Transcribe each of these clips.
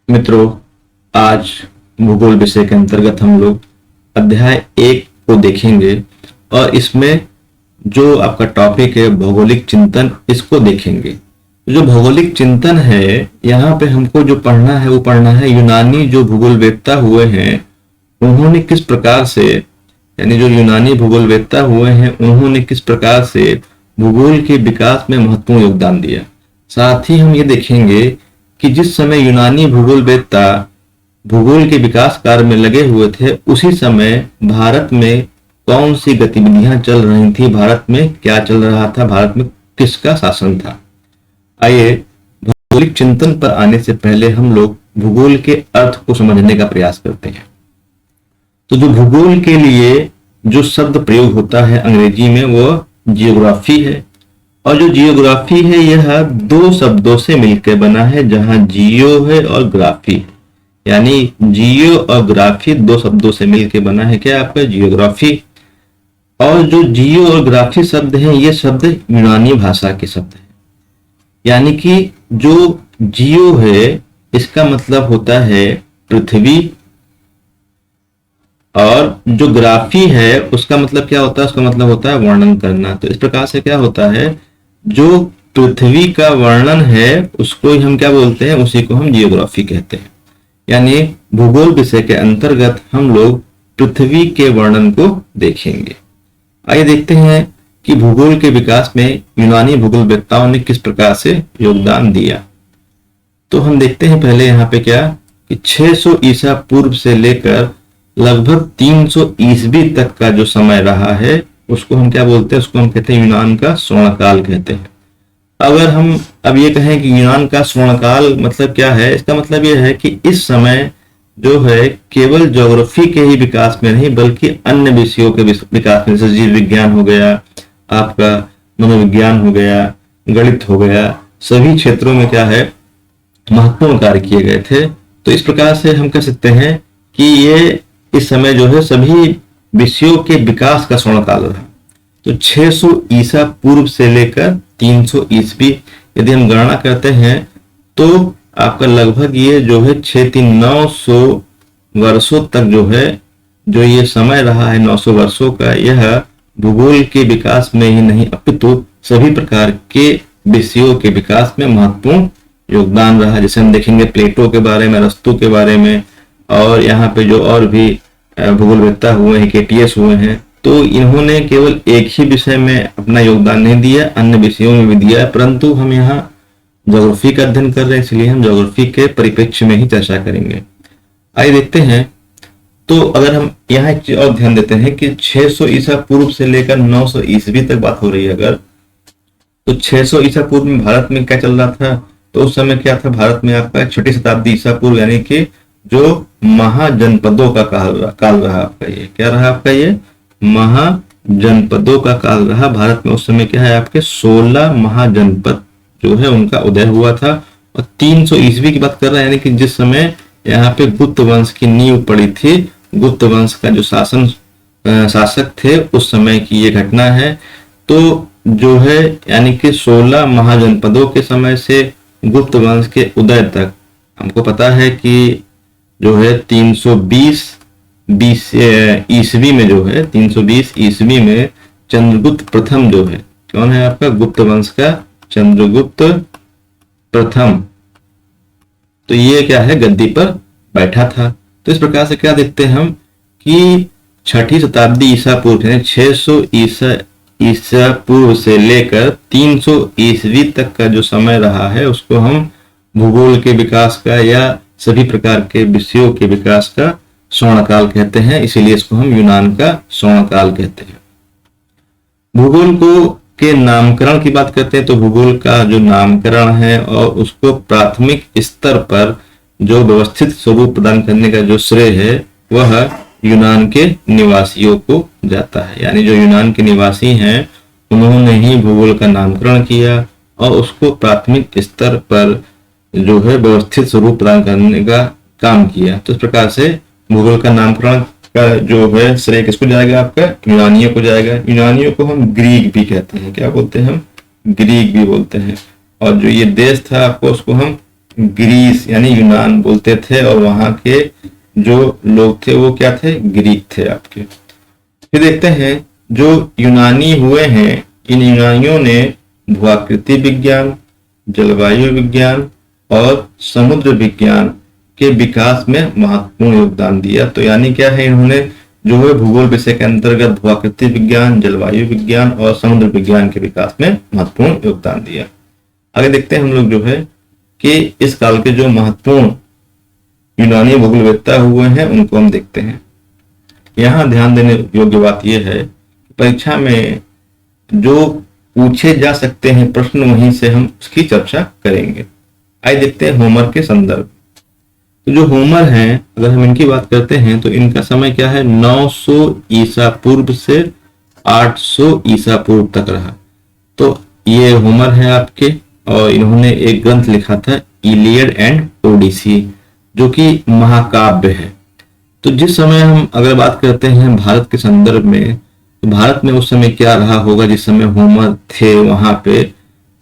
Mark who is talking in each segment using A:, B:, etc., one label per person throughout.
A: मित्रों, आज भूगोल विषय के अंतर्गत हम लोग अध्याय 1 को देखेंगे और इसमें जो आपका टॉपिक है भौगोलिक चिंतन, इसको देखेंगे। जो भौगोलिक चिंतन है, यहाँ पे हमको जो पढ़ना है वो पढ़ना है यूनानी जो भूगोलवेत्ता हुए हैं उन्होंने किस प्रकार से, यानी जो यूनानी भूगोलवेत्ता हुए हैं उन्होंने किस प्रकार से भूगोल के विकास में महत्वपूर्ण योगदान दिया। साथ ही हम ये देखेंगे कि जिस समय यूनानी भूगोलवेत्ता भूगोल के विकास कार्य में लगे हुए थे, उसी समय भारत में कौन सी गतिविधियां चल रही थी, भारत में क्या चल रहा था, भारत में किसका शासन था। आइए भौगोलिक चिंतन पर आने से पहले हम लोग भूगोल के अर्थ को समझने का प्रयास करते हैं। तो जो भूगोल के लिए जो शब्द प्रयोग होता है अंग्रेजी में वो जियोग्राफी है, और जो जियोग्राफी है यह दो शब्दों से मिलकर बना है, जहां जियो है और ग्राफी है। यानी जियो और ग्राफी दो शब्दों से मिलकर बना है क्या आपका जियोग्राफी। और जो जियो और ग्राफी शब्द हैं ये शब्द यूनानी भाषा के शब्द हैं। यानी कि जो जियो है इसका मतलब होता है पृथ्वी, और जो ग्राफी है उसका मतलब क्या होता है, उसका मतलब होता है वर्णन करना। तो इस प्रकार से क्या होता है, जो पृथ्वी का वर्णन है उसको ही हम क्या बोलते हैं, उसी को हम जियोग्राफी कहते हैं। यानी भूगोल विषय के अंतर्गत हम लोग पृथ्वी के वर्णन को देखेंगे। आइए देखते हैं कि भूगोल के विकास में यूनानी भूगोलवेत्ताओं ने किस प्रकार से योगदान दिया। तो हम देखते हैं पहले यहाँ पे क्या कि 600 ईसा पूर्व से लेकर लगभग 300 ईस्वी तक का जो समय रहा है उसको हम क्या बोलते हैं, उसको हम कहते हैं यूनान का स्वर्णकाल कहते हैं। अगर हम अब ये कहें कि यूनान का स्वर्णकाल मतलब क्या है, इसका मतलब यह है कि इस समय जो है केवल ज्योग्राफी के ही विकास में नहीं बल्कि अन्य विषयों के विकास में, जैसे जीव विज्ञान हो गया, आपका मनोविज्ञान हो गया, गणित हो गया, सभी क्षेत्रों में क्या है महत्वपूर्ण कार्य किए गए थे। तो इस प्रकार से हम कह सकते हैं कि ये इस समय जो है सभी विषयों के विकास का स्वर्णकाल रहा। तो 600 ईसा पूर्व से लेकर 300 ईस्वी यदि हम गणना करते हैं तो आपका लगभग ये जो है 900 वर्षों तक जो है, जो ये समय रहा है 900 वर्षों का, यह भूगोल के विकास में ही नहीं अपितु सभी प्रकार के विषयों के विकास में महत्वपूर्ण योगदान रहा। जैसे हम देखेंगे प्लेटो के बारे में, अरस्तु के बारे में, और यहाँ पे जो और भी भूगोलवेत्ता हुए हैं, केटीएस हुए हैं, तो इन्होंने केवल एक ही विषय में अपना योगदान नहीं दिया, अन्य विषयों में भी दिया। परंतु हम यहाँ ज्योग्राफी का अध्ययन कर रहे हैं, इसलिए हम ज्योग्राफी के परिप्रेक्ष्य में ही चर्चा करेंगे। आइए देखते हैं। तो अगर हम यहाँ एक चीज और ध्यान देते हैं कि 600 ईसा पूर्व से लेकर 900 ईस्वी तक बात हो रही है अगर, तो 600 ईसा पूर्व में भारत में क्या चल रहा था, तो उस समय क्या था, भारत में आपका 6ठी शताब्दी ईसा पूर्व, यानी कि जो महाजनपदों का काल रहा आपका, ये क्या रहा आपका, ये महाजनपदों का काल रहा। भारत में उस समय क्या है आपके 16 महाजनपद जो है उनका उदय हुआ था। और 300 ईस्वी की बात कर रहे हैं, यानी कि जिस समय यहाँ पे गुप्त वंश की नींव पड़ी थी, गुप्त वंश का जो शासक थे उस समय की ये घटना है। तो जो है यानी कि 16 महाजनपदों के समय से गुप्त वंश के उदय तक हमको पता है कि जो है 320 ईस्वी में जो है 320 ईस्वी में चंद्रगुप्त प्रथम जो है, कौन है आपका, गुप्त वंश का चंद्रगुप्त प्रथम, तो ये क्या है गद्दी पर बैठा था। तो इस प्रकार से क्या देखते हैं हम कि 6ठी शताब्दी ईसा पूर्व, 600 ईसा पूर्व से लेकर 300 ईस्वी तक का जो समय रहा है उसको हम भूगोल के विकास का या सभी प्रकार के विषयों के विकास का स्वर्णकाल कहते हैं। इसीलिए इसको हम यूनान का स्वर्णकाल कहते हैं। भूगोल को के नामकरण की बात करते हैं तो भूगोल का जो नामकरण है और उसको प्राथमिक स्तर पर जो व्यवस्थित स्वरूप प्रदान करने का जो श्रेय है वह यूनान के निवासियों को जाता है। यानी जो यूनान के निवासी हैं उन्होंने ही भूगोल का नामकरण किया और उसको प्राथमिक स्तर पर जो है व्यवस्थित स्वरूप प्रदान करने का काम किया। तो इस प्रकार से भूगोल का नामकरण का जो है श्रेय किसको जाएगा, आपका यूनानियों को जाएगा। यूनानियों को हम ग्रीक भी कहते हैं, क्या बोलते हैं हम, ग्रीक भी बोलते हैं। और जो ये देश था आपको उसको हम ग्रीस यानी यूनान बोलते थे, और वहां के जो लोग थे वो क्या थे, ग्रीक थे आपके। फिर देखते हैं जो यूनानी हुए हैं, इन यूनानियों ने भूआकृति विज्ञान, जलवायु विज्ञान और समुद्र विज्ञान के विकास में महत्वपूर्ण योगदान दिया। तो यानी क्या है, इन्होंने जो है भूगोल विषय के अंतर्गत भूआकृति विज्ञान, जलवायु विज्ञान और समुद्र विज्ञान के विकास में महत्वपूर्ण योगदान दिया। आगे देखते हैं हम लोग जो है कि इस काल के जो महत्वपूर्ण यूनानी भूगोलवेत्ता हुए हैं उनको हम देखते हैं। यहाँ ध्यान देने योग्य बात यह है, परीक्षा में जो पूछे जा सकते हैं प्रश्न वहीं से हम उसकी चर्चा करेंगे। आइए देखते हैं होमर के संदर्भ। तो जो होमर हैं, अगर हम इनकी बात करते हैं तो इनका समय क्या है, 900 ईसा पूर्व से 800 ईसा पूर्व तक रहा। तो ये होमर है आपके, और इन्होंने एक ग्रंथ लिखा था इलियड एंड ओडिसी, जो कि महाकाव्य है। तो जिस समय हम अगर बात करते हैं भारत के संदर्भ में, तो भारत में उस समय क्या रहा होगा जिस समय होमर थे वहां पे,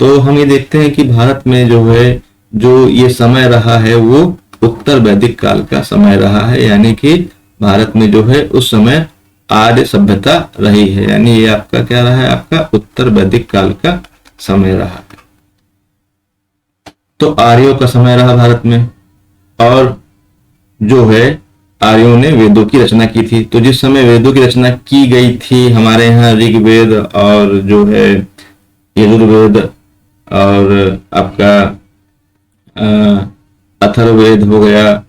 A: तो हम ये देखते हैं कि भारत में जो है जो ये समय रहा है वो उत्तर वैदिक काल का समय रहा है। यानी कि भारत में जो है उस समय आर्य सभ्यता रही है, यानी ये आपका क्या रहा है, आपका उत्तर वैदिक काल का समय रहा। तो आर्यों का समय रहा भारत में, और जो है आर्यों ने वेदों की रचना की थी। तो जिस समय वेदों की रचना की गई थी, हमारे यहाँ ऋग्वेद और जो है यजुर्वेद और आपका अथर्ववेद हो गया,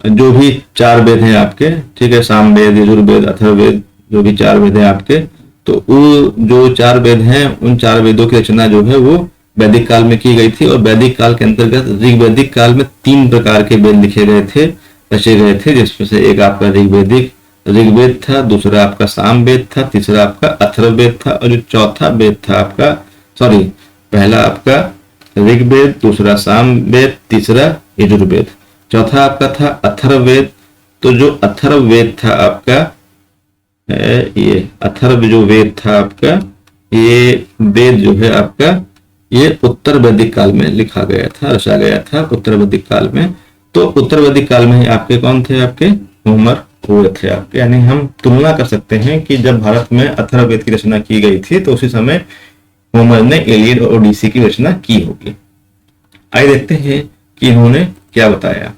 A: जो भी 4 वेद हैं आपके, ठीक है, सामवेद, यजुर्वेद, अथर्ववेद, जो भी 4 वेद हैं आपके, तो वो जो 4 वेद हैं उन 4 वेदों की रचना जो है वो वैदिक काल में की गई थी। और वैदिक काल के अंतर्गत ऋग्वैदिक काल में 3 प्रकार के वेद लिखे गए थे, रचे गए थे, जिसमें से एक आपका ऋग्वेद था, दूसरा आपका सामवेद था, तीसरा आपका अथर्ववेद था, और जो चौथा वेद था आपका, पहला आपका ऋग्वेद, दूसरा सामवेद, तीसरा यजुर्वेद, चौथा आपका था अथर्ववेद। तो जो अथर्ववेद था आपका, ये अथर्व जो वेद था आपका, ये वेद जो है आपका ये उत्तर वैदिक काल में लिखा गया था, रचा गया था उत्तर वैदिक काल में। तो उत्तर वैदिक काल में ही आपके कौन थे, आपके होमर हुए थे आपके। यानी हम तुलना कर सकते हैं कि जब भारत में अथर्ववेद की रचना की गई थी तो उसी समय होमर ने इलियड और ओडिसी की रचना की होगी। आइए देखते हैं कि इन्होंने क्या बताया।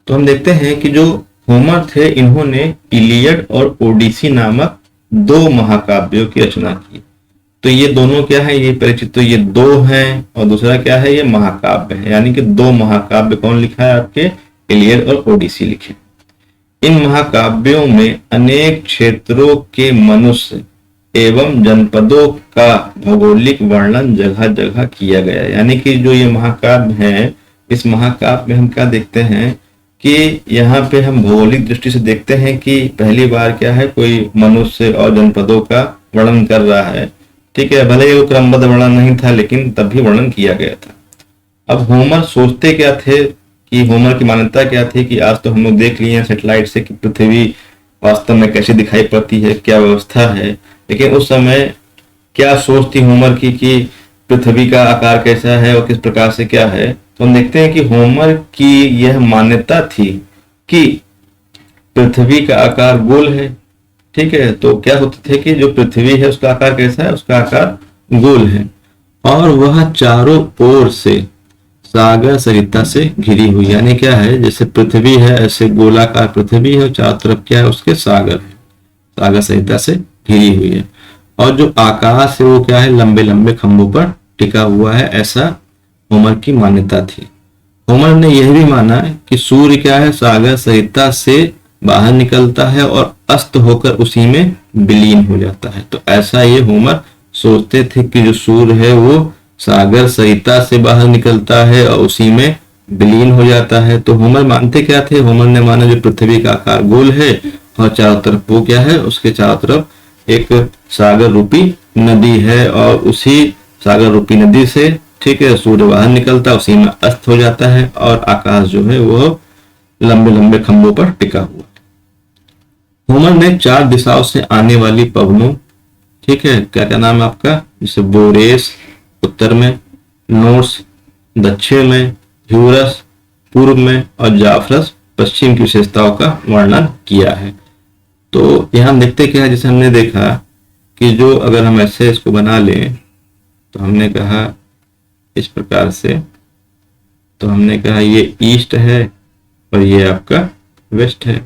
A: तो हम देखते हैं कि जो होमर थे इन्होंने इलियड और ओडिसी नामक 2 महाकाव्यों की रचना की। तो ये दोनों क्या है, ये परिचित, तो ये 2 हैं, और दूसरा क्या है, ये महाकाव्य है। यानी कि 2 महाकाव्य कौन लिखा है, आपके इलियड और ओडिसी लिखे। इन महाकाव्यों में अनेक क्षेत्रों के मनुष्य एवं जनपदों का भौगोलिक वर्णन जगह जगह किया गया। यानी कि जो ये महाकाव्य है, इस महाकाव्य में हम क्या देखते हैं कि यहाँ पे हम भौगोलिक दृष्टि से देखते हैं कि पहली बार क्या है, कोई मनुष्य और जनपदों का वर्णन कर रहा है। ठीक है, भले ही वो क्रमबद्ध वर्णन नहीं था लेकिन तब भी वर्णन किया गया था। अब होमर सोचते क्या थे, कि होमर की मान्यता क्या थी कि आज तो हम लोग देख लिए हैं सैटेलाइट से कि पृथ्वी वास्तव में कैसे दिखाई पड़ती है, क्या व्यवस्था है, लेकिन उस समय क्या सोच थी होमर की कि पृथ्वी का आकार कैसा है और किस प्रकार से क्या है। तो हम देखते हैं कि होमर की यह मान्यता थी कि पृथ्वी का आकार गोल है। ठीक है, तो क्या होते थे कि जो पृथ्वी है उसका आकार कैसा है, उसका आकार गोल है, और वह चारों ओर से सागर सरिता से घिरी हुई। यानी क्या है, जैसे पृथ्वी है ऐसे गोलाकार पृथ्वी है और चारों तरफ क्या है, उसके सागर है, सागर सरिता से घिरी हुई है, और जो आकाश है वो क्या है, लंबे लंबे खंभों पर टिका हुआ है। ऐसा होमर की मान्यता थी। होमर ने यह भी माना कि सूर्य क्या है, सागर सरिता से बाहर निकलता है और अस्त होकर उसी में विलीन हो जाता है। तो ऐसा ये होमर सोचते थे कि जो सूर्य है वो सागर सरिता से बाहर निकलता है और उसी में विलीन हो जाता है। तो होमर मानते क्या थे, होमर ने माना जो पृथ्वी का आकार गोल है और चारों तरफ वो क्या है, उसके चारों तरफ एक सागर रूपी नदी है, और उसी सागर रूपी नदी से ठीक है सूर्य बाहर निकलता, उसी में अस्त हो जाता है, और आकाश जो है वो लंबे लंबे खंभों पर टिका हुआ। होमर ने 4 दिशाओं से आने वाली पवनों, ठीक है, क्या क्या नाम है आपका, जैसे बोरेस उत्तर में, नोर्स दक्षिण में, ह्यूरस पूर्व में और जाफरस पश्चिम की विशेषताओं का वर्णन किया है। तो यहाँ हम देखते क्या है, जैसे हमने देखा कि जो अगर हम ऐसे इसको बना लें तो हमने कहा इस प्रकार से, तो हमने कहा ये ईस्ट है और ये आपका वेस्ट है,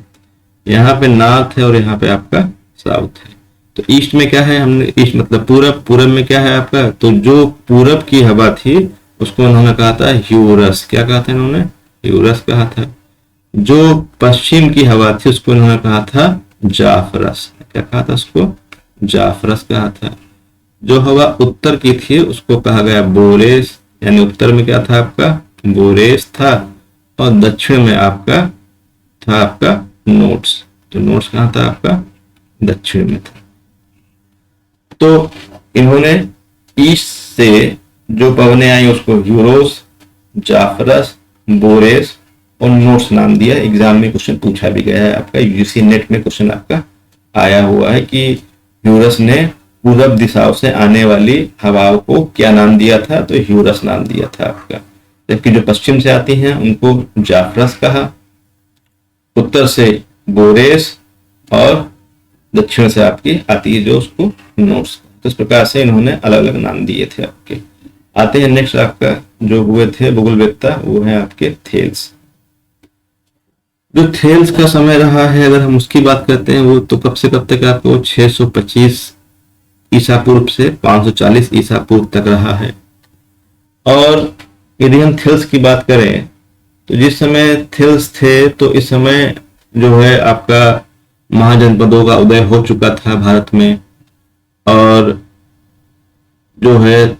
A: यहाँ पे नॉर्थ है और यहाँ पे आपका साउथ है। तो ईस्ट में क्या है, हमने ईस्ट मतलब पूरब, पूरब में क्या है आपका, तो जो पूरब की हवा थी उसको उन्होंने कहा था ह्यूरस। क्या कहा था इन्होंने, ह्यूरस कहा था। जो पश्चिम की हवा थी उसको इन्होंने कहा था जाफरस। क्या कहा था उसको, जाफरस कहा था। जो हवा उत्तर की थी उसको कहा गया बोरेस, यानी उत्तर में क्या था आपका बोरेस था और दक्षिण में आपका था आपका नोट्स। तो नोट्स कहाँ था आपका, दक्षिण में था। तो इन्होंने ईस्ट से जो पवनें आई उसको यूरोस, जाफरस, बोरेस और नोट्स नाम दिया। एग्जाम में क्वेश्चन पूछा भी गया है आपका, यूजीसी नेट में क्वेश्चन आपका आया हुआ है कि यूरस ने पूरब दिशाओं से आने वाली हवाओं को क्या नाम दिया था, तो ह्यूरस नाम दिया था आपका। जबकि जो पश्चिम से आती हैं उनको जाफरस कहा, उत्तर से बोरेस और दक्षिण से आपकी आती है जो उसको नोट्स। तो इस प्रकार से इन्होंने अलग अलग नाम दिए थे आपके। आते हैं नेक्स्ट आपका जो हुए थे भूगोलवेत्ता, वो है आपके थेल्स। जो थेल्स का समय रहा है अगर हम उसकी बात करते हैं, वो तो कब से कब तक आपको 625 ईसा पूर्व से 540 ईसा पूर्व तक रहा है। और यदि हम थेल्स की बात करें तो जिस समय थेल्स थे तो इस समय जो है आपका महाजनपदों का उदय हो चुका था भारत में, और जो है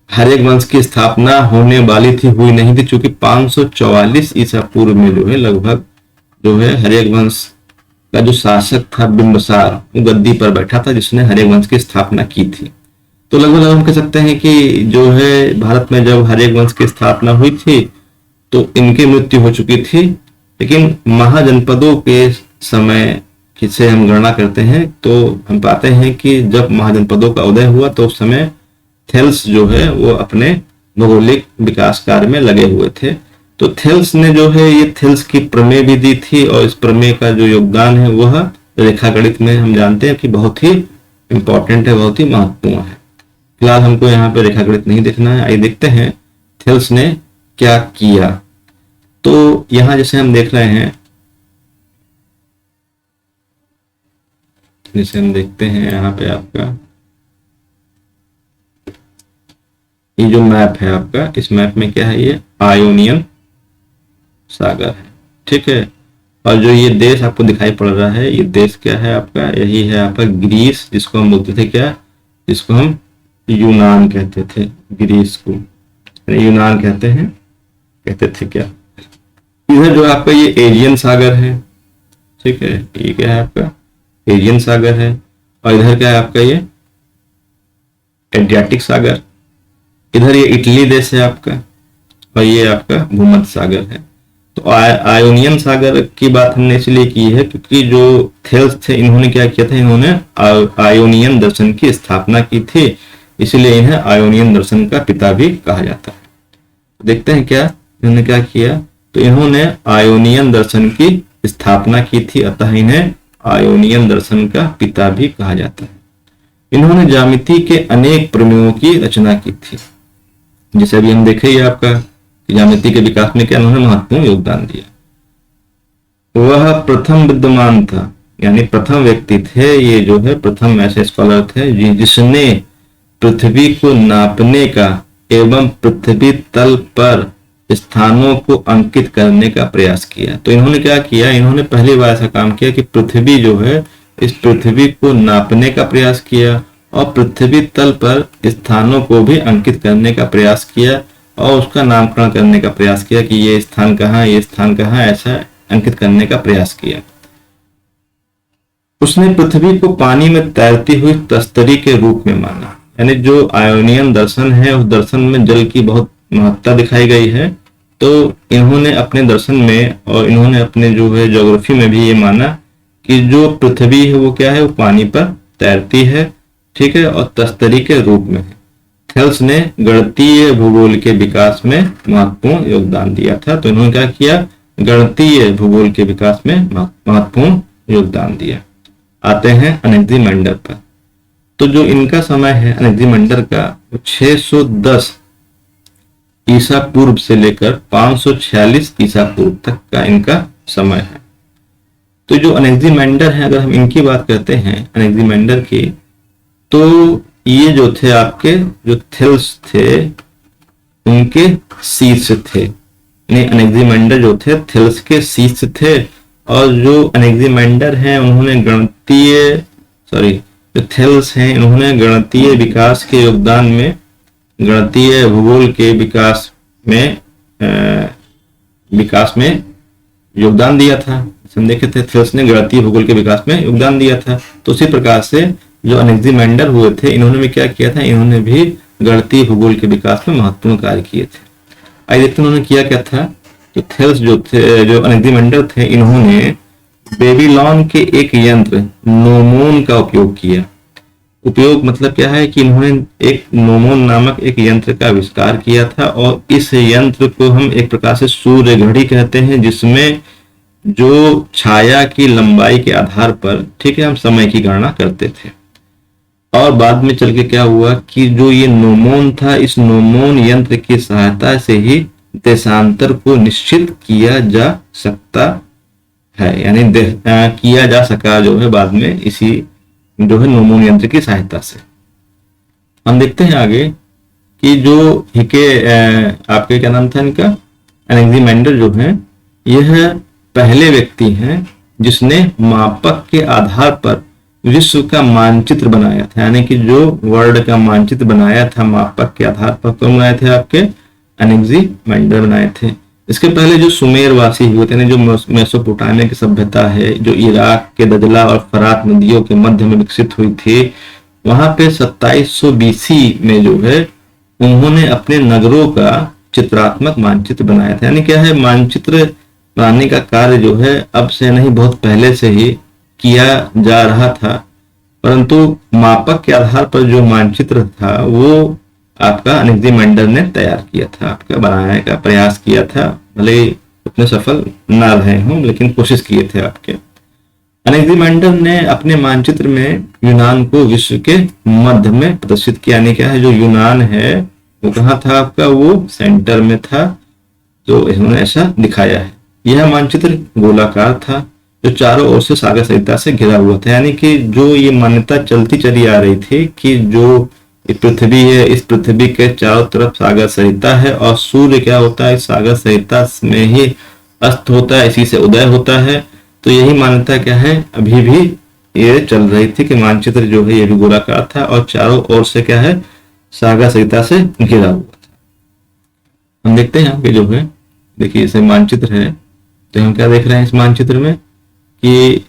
A: हर एक वंश की स्थापना होने वाली थी, हुई नहीं थी, क्योंकि 544 ईसा पूर्व में जो है लगभग जो है हर एक वंश का जो शासक था बिंबिसार, वो गद्दी पर बैठा था जिसने हर एक वंश की स्थापना की थी। तो लगभग हम कह सकते हैं कि जो है भारत में जब हर एक वंश की स्थापना हुई थी तो इनकी मृत्यु हो चुकी थी। लेकिन महाजनपदों के समय से हम गणना करते हैं तो हम पाते हैं कि जब महाजनपदों का उदय हुआ तो उस समय थेल्स जो है वो अपने भौगोलिक विकास कार्य में लगे हुए थे। तो थेल्स ने जो है ये थेल्स की प्रमेय भी दी थी, और इस प्रमेय का जो योगदान है वह रेखा गणित में हम जानते हैं कि बहुत ही इंपॉर्टेंट है, बहुत ही महत्वपूर्ण है। फिलहाल हमको यहाँ पे रेखा गणित नहीं देखना है, आइए देखते हैं थेल्स ने क्या किया। तो यहाँ जैसे हम देख रहे हैं, जैसे हम देखते हैं यहाँ पे आपका ये जो मैप है आपका, इस मैप में क्या है, ये आयोनियन सागर है, ठीक है। और जो ये देश आपको दिखाई पड़ रहा है, ये देश क्या है आपका, यही है आपका ग्रीस, जिसको हम बोलते थे क्या, जिसको हम यूनान कहते थे, ग्रीस को यूनान कहते थे क्या। इधर जो आपका ये एजियन सागर है, ठीक है, ये क्या है आपका एजियन सागर है, और इधर क्या है आपका ये एड्रियाटिक सागर, इधर ये इटली देश है आपका, और ये आपका भूमध्य सागर है। तो आयोनियन सागर की बात हमने इसलिए की है क्योंकि जो थेल्स थे इन्होंने क्या किया था, इन्होंने आयोनियन दर्शन की स्थापना की थी, इसलिए इन्हें आयोनियन दर्शन का पिता भी कहा जाता है। देखते हैं क्या इन्होंने क्या किया, तो इन्होंने आयोनियन दर्शन की स्थापना की थी, अतः इन्हें आयोनियन दर्शन का पिता भी कहा जाता है। इन्होंने ज्यामिति के अनेक प्रमेयों की रचना की थी, जैसे अभी हम देखे आपका ज्यामिति के विकास में क्या उन्होंने महत्वपूर्ण योगदान दिया। वह प्रथम विद्वान था, यानी प्रथम व्यक्ति थे, ये जो है प्रथम ऐसे स्कॉलर थे जिसने पृथ्वी को नापने का एवं पृथ्वी तल पर स्थानों को अंकित करने का प्रयास किया। तो इन्होंने क्या किया, इन्होंने पहली बार ऐसा काम किया कि पृथ्वी जो है, इस पृथ्वी को नापने का प्रयास किया और पृथ्वी तल पर स्थानों को भी अंकित करने का प्रयास किया और उसका नामकरण करने का प्रयास किया कि ये स्थान कहाँ, ये स्थान कहाँ, ऐसा अंकित करने का प्रयास किया। उसने पृथ्वी को पानी में तैरती हुई तस्तरी के रूप में माना, यानी जो आयोनियन दर्शन है उस दर्शन में जल की बहुत महत्ता दिखाई गई है। तो इन्होंने अपने दर्शन में और इन्होंने अपने जो है ज्योग्राफी में भी ये माना कि जो पृथ्वी है वो क्या है, वो पानी पर तैरती है, ठीक है, और तस्तरी के रूप में है। थेल्स ने गणितीय भूगोल के विकास में महत्वपूर्ण योगदान दिया था। तो इन्होंने क्या किया, गणितीय भूगोल के विकास में महत्वपूर्ण योगदान दिया। आते हैं अनेक्सिमेंडर पर। तो जो इनका समय है अनेक्सिमेंडर का, 610 ईसा पूर्व से लेकर 546 ईसा पूर्व तक का इनका समय है। तो जो अनेक्सिमेंडर है, अगर हम इनकी बात करते हैं अनेक्सिमेंडर की, तो ये जो थे आपके जो थेल्स थे उनके शिष्य थे। अनेक्सिमेंडर जो थे थेल्स के शिष्य थे, और जो अनेक्सिमेंडर हैं उन्होंने जो थेल्स हैं इन्होंने गणितीय विकास के योगदान में, गणितीय भूगोल के विकास में योगदान दिया था। हम देखे थे थेल्स ने गणितीय भूगोल के विकास में योगदान दिया था। तो उसी प्रकार से जो अनेक्सिमेंडर हुए थे इन्होंने भी क्या किया था, इन्होंने भी गणितीय भूगोल के विकास में महत्वपूर्ण कार्य किए थे। आइए देखते हैं उन्होंने किया क्या था। तो थेल्स जो अनेक्सिमेंडर थे, इन्होंने बेबीलोन के एक यंत्र नोमोन का उपयोग किया। उपयोग मतलब क्या है कि इन्होंने एक नोमोन नामक एक यंत्र का आविष्कार किया था, और इस यंत्र को हम एक प्रकार से सूर्य घड़ी कहते हैं, जिसमें जो छाया की लंबाई के आधार पर, ठीक है, हम समय की गणना करते थे। और बाद में चल के क्या हुआ कि जो ये नोमोन था, इस नोमोन यंत्र की सहायता से ही देशांतर को निश्चित किया जा सकता है, यानी किया जा सका जो है बाद में इसी जो है नोमोन यंत्र की सहायता से। हम देखते हैं आगे कि जो आपके क्या नाम था इनका, अनेक्सिमेंडर जो है यह पहले व्यक्ति हैं जिसने मापक के आधार पर विश्व का मानचित्र बनाया था। यानी कि जो वर्ल्ड का मानचित्र बनाया था मापक के आधार पर, कौन बनाए थे, आपके अनेक्सिमेंडर बनाए थे। इसके पहले जो सुमेरवासी हुए थे, जो मेसोपोटामिया की सभ्यता है, जो इराक के दजला और फरात नदियों के मध्य में विकसित हुई थी, वहां पे 2700 BC में जो है उन्होंने अपने नगरों का चित्रात्मक मानचित्र बनाया था। यानी क्या है, मानचित्र बनाने का कार्य जो है अब से नहीं बहुत पहले से ही किया जा रहा था, परंतु मापक के आधार पर जो मानचित्र था वो आपका अनेक्सिमेंडर ने तैयार किया था, आपका बनाने का प्रयास किया था। भले उतने सफल ना रहे हों, लेकिन कोशिश किए थे आपके। अनेक्सिमेंडर ने अपने मानचित्र में यूनान को विश्व के मध्य में प्रदर्शित किया। यानी क्या है, जो यूनान है वो कहाँ था आपका, वो सेंटर में था, जो इन्होंने ऐसा दिखाया है। यह मानचित्र गोलाकार था जो चारों ओर से सागर संहिता से घिरा हुआ था। यानी कि जो ये मान्यता चलती चली आ रही थी कि जो पृथ्वी है, इस पृथ्वी के चारों तरफ सागर संहिता है, और सूर्य क्या होता है, इस सागर संहिता में ही अस्त होता है, इसी से उदय होता है। तो यही मान्यता क्या है, अभी भी ये चल रही थी कि मानचित्र जो है ये भी गोलाकार था और चारों ओर से क्या है, सागर संहिता से घिरा हुआ था। हम देखते हैं यहाँ पे जो है, देखिए इसे मानचित्र है, तो हम क्या देख रहे हैं इस मानचित्र में कि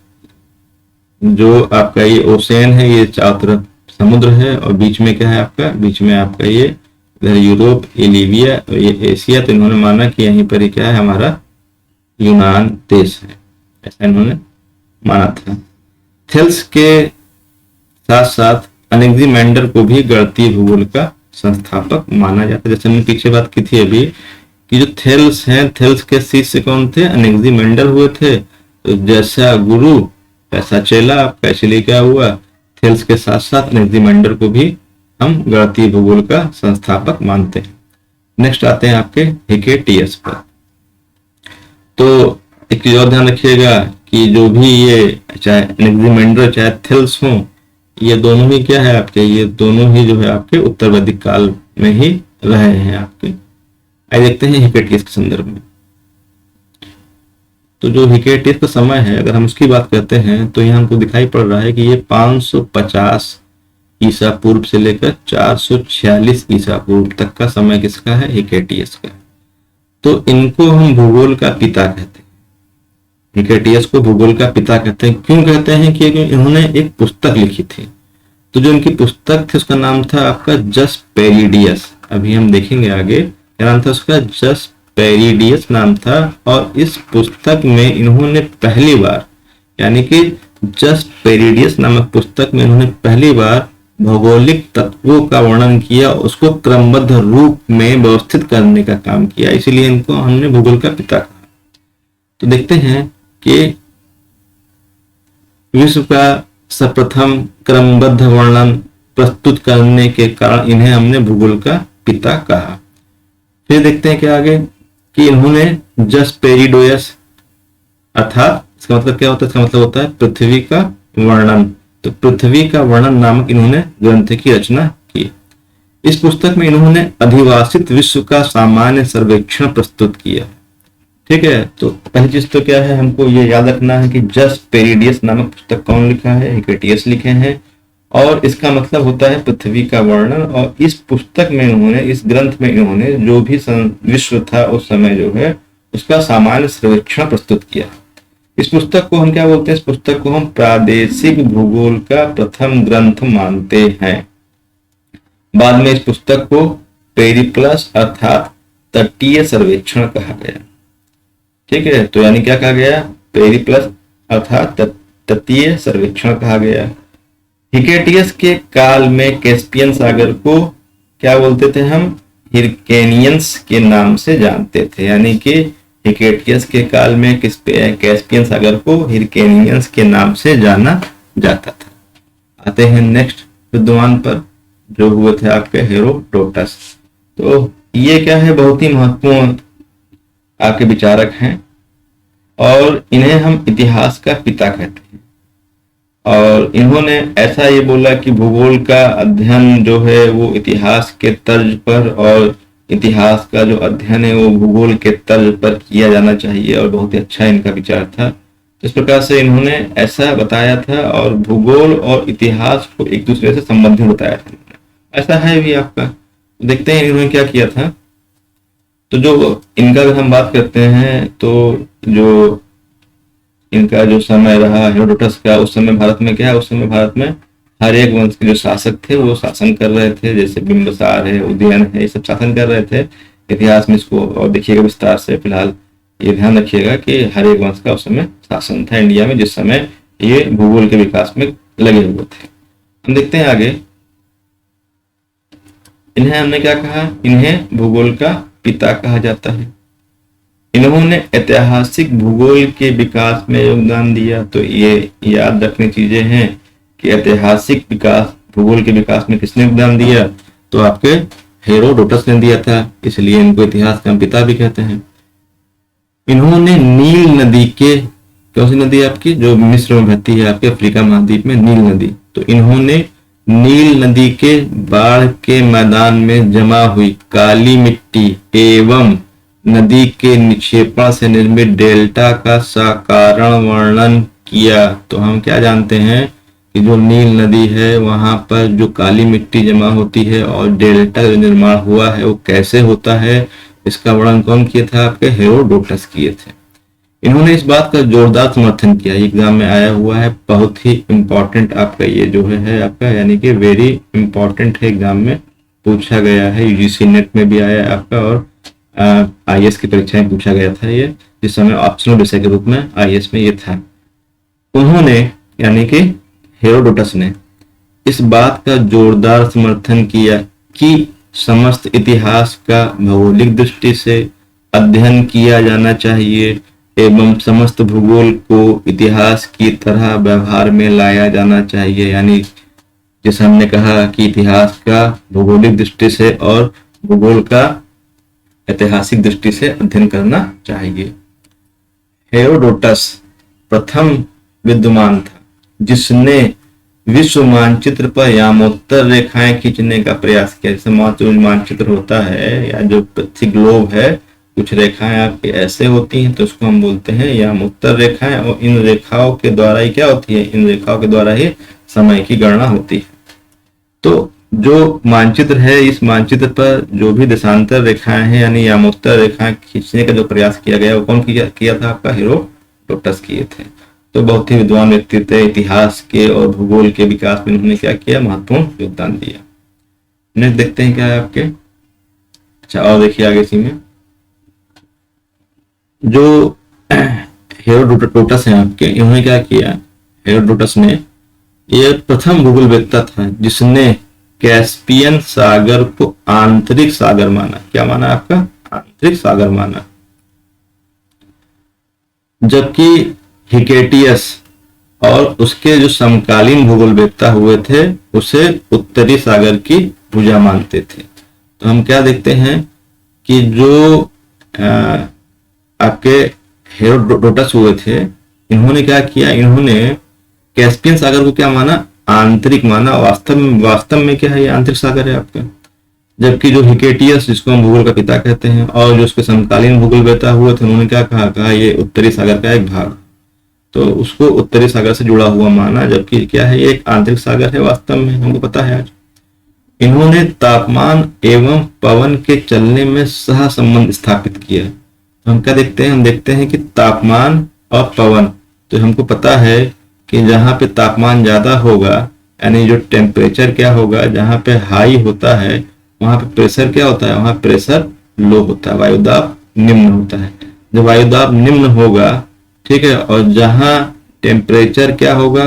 A: जो आपका ये ओशियन है, ये चारों तरफ समुद्र है, और बीच में क्या है आपका, बीच में आपका ये इधर यूरोप, ये लीबिया और ये एशिया। तो इन्होंने माना कि यहीं पर ही क्या है, हमारा यूनान देश है, ऐसा इन्होंने माना था। थेल्स के साथ साथ अनेक्सिमेंडर को भी गणितीय भूगोल का संस्थापक माना जाता है। जैसे हमने पीछे बात की थी अभी कि जो थेल्स हैं, थेल्स के शिष्य कौन थे, अनेक्सिमेंडर हुए थे। तो जैसा गुरु वैसा चेला आपका, इसलिए क्या हुआ, थेल्स के साथ साथ अनेक्सिमेंडर को भी हम गणितीय भूगोल का संस्थापक मानते हैं। नेक्स्ट आते हैं आपके हिकेटियस पर। तो एक चीज और ध्यान रखिएगा कि जो भी ये चाहे अनेक्सिमेंडर चाहे थेल्स हों, ये दोनों ही क्या है आपके, ये दोनों ही जो है आपके उत्तर वैदिक काल में ही रहे हैं आपके। आइए देखते हैं हिकेटियस के संदर्भ में। तो जो हिकेटियस का समय है, अगर हम उसकी बात करते हैं, तो यहाँ हमको दिखाई पड़ रहा है कि ये 550 ईसा पूर्व से लेकर 446 ईसा पूर्व तक का समय किसका है, हिकेटियस का। तो इनको हम भूगोल का पिता कहते हैं। हिकेटियस को भूगोल का पिता कहते हैं। क्यों कहते हैं, क्योंकि इन्होंने एक पुस्तक लिखी थी। तो जो इनकी पुस्तक थी उसका नाम था आपका जस पेरिडियस। अभी हम देखेंगे आगे क्या नाम था उसका, जस पेरिडियस नाम था। और इस पुस्तक में इन्होंने पहली बार, यानी कि जस पेरिडियस नामक पुस्तक में इन्होंने पहली बार भौगोलिक तत्वों का वर्णन किया, उसको क्रमबद्ध रूप में व्यवस्थित करने का काम किया, इसीलिए इनको हमने भूगोल का पिता कहा। तो देखते हैं कि विश्व का सर्वप्रथम क्रमबद्ध वर्णन प्रस्तुत करने के कारण इन्हें हमने भूगोल का पिता कहा। फिर देखते हैं क्या आगे कि इन्होंने जसपेरिडोयस, अर्थात इसका मतलब क्या होता है, इसका मतलब होता है पृथ्वी का वर्णन। तो पृथ्वी का वर्णन नामक इन्होंने ग्रंथ की रचना की। इस पुस्तक में इन्होंने अधिवासित विश्व का सामान्य सर्वेक्षण प्रस्तुत किया। ठीक है, तो पहली चीज तो क्या है, हमको ये याद रखना है कि जसपेरिडियस नामक पुस्तक कौन लिखा है, हिकेटियस लिखे हैं, और इसका मतलब होता है पृथ्वी का वर्णन। और इस पुस्तक में इन्होंने, इस ग्रंथ में इन्होंने जो भी विश्व था उस समय जो है उसका सामान्य सर्वेक्षण प्रस्तुत किया। इस पुस्तक को हम क्या बोलते हैं, इस पुस्तक को हम प्रादेशिक भूगोल का प्रथम ग्रंथ मानते हैं। बाद में इस पुस्तक को पेरिप्लस अर्थात तटीय सर्वेक्षण कहा गया। ठीक है, तो यानी क्या कहा गया, पेरिप्लस अर्थात तटीय सर्वेक्षण कहा गया। हिकेटियस के काल में कैस्पियन सागर को क्या बोलते थे हम, हिरकेनियंस के नाम से जानते थे। यानी कि हिकेटियस के काल में कैस्पियन सागर को हिरकेनियंस के नाम से जाना जाता था। आते हैं नेक्स्ट विद्वान पर, जो हुए थे आपके हेरोडोटस। तो ये क्या है, बहुत ही महत्वपूर्ण आपके विचारक हैं, और इन्हें हम इतिहास का पिता कहते हैं। और इन्होंने ऐसा ये बोला कि भूगोल का अध्ययन जो है वो इतिहास के तर्ज पर, और इतिहास का जो अध्ययन है वो भूगोल के तर्ज पर किया जाना चाहिए, और बहुत ही अच्छा इनका विचार था। इस प्रकार से इन्होंने ऐसा बताया था, और भूगोल और इतिहास को एक दूसरे से संबंधित बताया था। ऐसा है भी आपका। देखते हैं इन्होंने क्या किया था। तो जो इनका अगर हम बात करते हैं, तो जो इनका जो समय रहा हेरोडोटस का, उस समय भारत में क्या है, उस समय भारत में हर एक वंश के जो शासक थे वो शासन कर रहे थे। जैसे बिंबिसार है, उदयन है, ये सब शासन कर रहे थे। इतिहास में इसको और देखिएगा विस्तार से। फिलहाल ये ध्यान रखिएगा कि हर एक वंश का उस समय शासन था इंडिया में, जिस समय ये भूगोल के विकास में लगे हुए थे। हम देखते हैं आगे, इन्हें हमने क्या कहा, इन्हें भूगोल का पिता कहा जाता है। इन्होंने ऐतिहासिक भूगोल के विकास में योगदान दिया। तो ये याद रखने चीजें हैं कि ऐतिहासिक विकास, भूगोल के विकास में किसने योगदान दिया, तो आपके हेरोडोटस ने दिया था, इसलिए इनको इतिहास का पिता भी कहते हैं। इन्होंने नील नदी के, कौन सी नदी आपकी, जो मिस्र में बहती है आपके अफ्रीका महाद्वीप में, नील नदी, तो इन्होंने नील नदी के बाढ़ के मैदान में जमा हुई काली मिट्टी एवं नदी के निक्षेपण से निर्मित डेल्टा का साकारण वर्णन किया। तो हम क्या जानते हैं कि जो नील नदी है वहां पर जो काली मिट्टी जमा होती है और डेल्टा का निर्माण हुआ है वो कैसे होता है, इसका वर्णन कौन किया था, आपके हेरोडोटस किए थे। इन्होंने इस बात का जोरदार समर्थन किया। एग्जाम में आया हुआ है, बहुत ही इंपॉर्टेंट आपका ये जो है आपका, यानी कि वेरी इंपॉर्टेंट है, एग्जाम में पूछा गया है, यूजीसी नेट में भी आया है आपका, और आईएएस की परीक्षा में पूछा गया था ये, जिस समय ऑप्शनल विषय के रूप में आईएएस में ये था। उन्होंने यानी कि हेरोडोटस ने इस बात का जोरदार समर्थन किया कि समस्त इतिहास का भौगोलिक दृष्टि से अध्ययन किया जाना चाहिए एवं समस्त भूगोल को इतिहास की तरह व्यवहार में लाया जाना चाहिए। यानी जैसे हमने कहा कि इतिहास का भौगोलिक दृष्टि से और भूगोल का ऐतिहासिक दृष्टि से अध्ययन करना चाहिए। हेरोडोटस प्रथम विद्वान था जिसने विश्व मानचित्र पर यामोत्तर रेखाएं खींचने का प्रयास किया। जैसे मानचित्र होता है या जो पृथ्वी ग्लोब है, कुछ रेखाएं आपकी ऐसे होती हैं तो उसको हम बोलते हैं यामोत्तर रेखाएं, और इन रेखाओं के द्वारा ही क्या होती है, इन रेखाओं के द्वारा ही समय की गणना होती है। तो जो मानचित्र है, इस मानचित्र पर जो भी देशांतर रेखाएं हैं यानी यामोत्तर रेखाएं खींचने का जो प्रयास किया गया वो कौन किया था, आपका हेरोडोटस किए थे। तो बहुत ही विद्वान व्यक्ति थे, इतिहास के और भूगोल के विकास में उन्होंने क्या किया, महत्वपूर्ण योगदान दिया। नेक्स्ट देखते हैं क्या है आपके, अच्छा और देखिए आगे इसी में जो हेरोडोटस हैं आपके, इन्होंने क्या किया, हेरोडोटस ने ये प्रथम भूगोलवेत्ता था जिसने कैस्पियन सागर को आंतरिक सागर माना। क्या माना आपका? आंतरिक सागर माना। जबकि हिकेटियस और उसके जो समकालीन भूगोलवेत्ता हुए थे उसे उत्तरी सागर की भुजा मानते थे। तो हम क्या देखते हैं कि जो आपके हेरोडोटस हुए थे, इन्होंने क्या किया, इन्होंने कैस्पियन सागर को क्या माना? आंतरिक माना। वास्तव में क्या है? ये आंतरिक सागर है आपका। जबकि जो हिकेटियस, जिसको हम भूगोल का पिता कहते हैं, और जो उसके समकालीन भूगोलवेत्ता हुए थे, उन्होंने क्या कहा ये उत्तरी सागर का एक भाग, तो उसको उत्तरी सागर से जुड़ा हुआ माना। जबकि क्या है? ये एक आंतरिक सागर है वास्तव में, हमको पता है आज। इन्होंने तापमान एवं पवन के चलने में सह संबंध स्थापित किया। तो हम क्या देखते हैं? हम देखते हैं कि तापमान और पवन, तो हमको पता है कि जहां पे तापमान ज्यादा होगा, यानी जो टेम्परेचर क्या होगा, जहां पे हाई होता है वहां पे प्रेशर क्या होता है? वहां प्रेशर लो होता है, वायुदाब निम्न होता है। जब वायुदाब निम्न होगा, ठीक है, और जहां टेम्परेचर क्या होगा?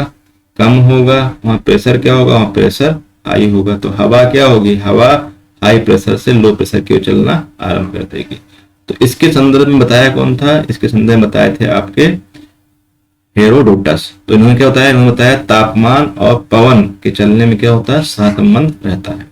A: कम होगा, वहां प्रेशर क्या होगा? वहां प्रेशर हाई होगा। तो हवा क्या होगी? हवा हाई प्रेशर से लो प्रेशर की ओर चलना आरंभ कर देगी। तो इसके संदर्भ में बताया कौन था? इसके संदर्भ में बताए थे आपके हेरोडोटस। तो इन्होंने क्या बताया? इन्होंने बताया तापमान और पवन के चलने में क्या होता है? सहसंबंध रहता है।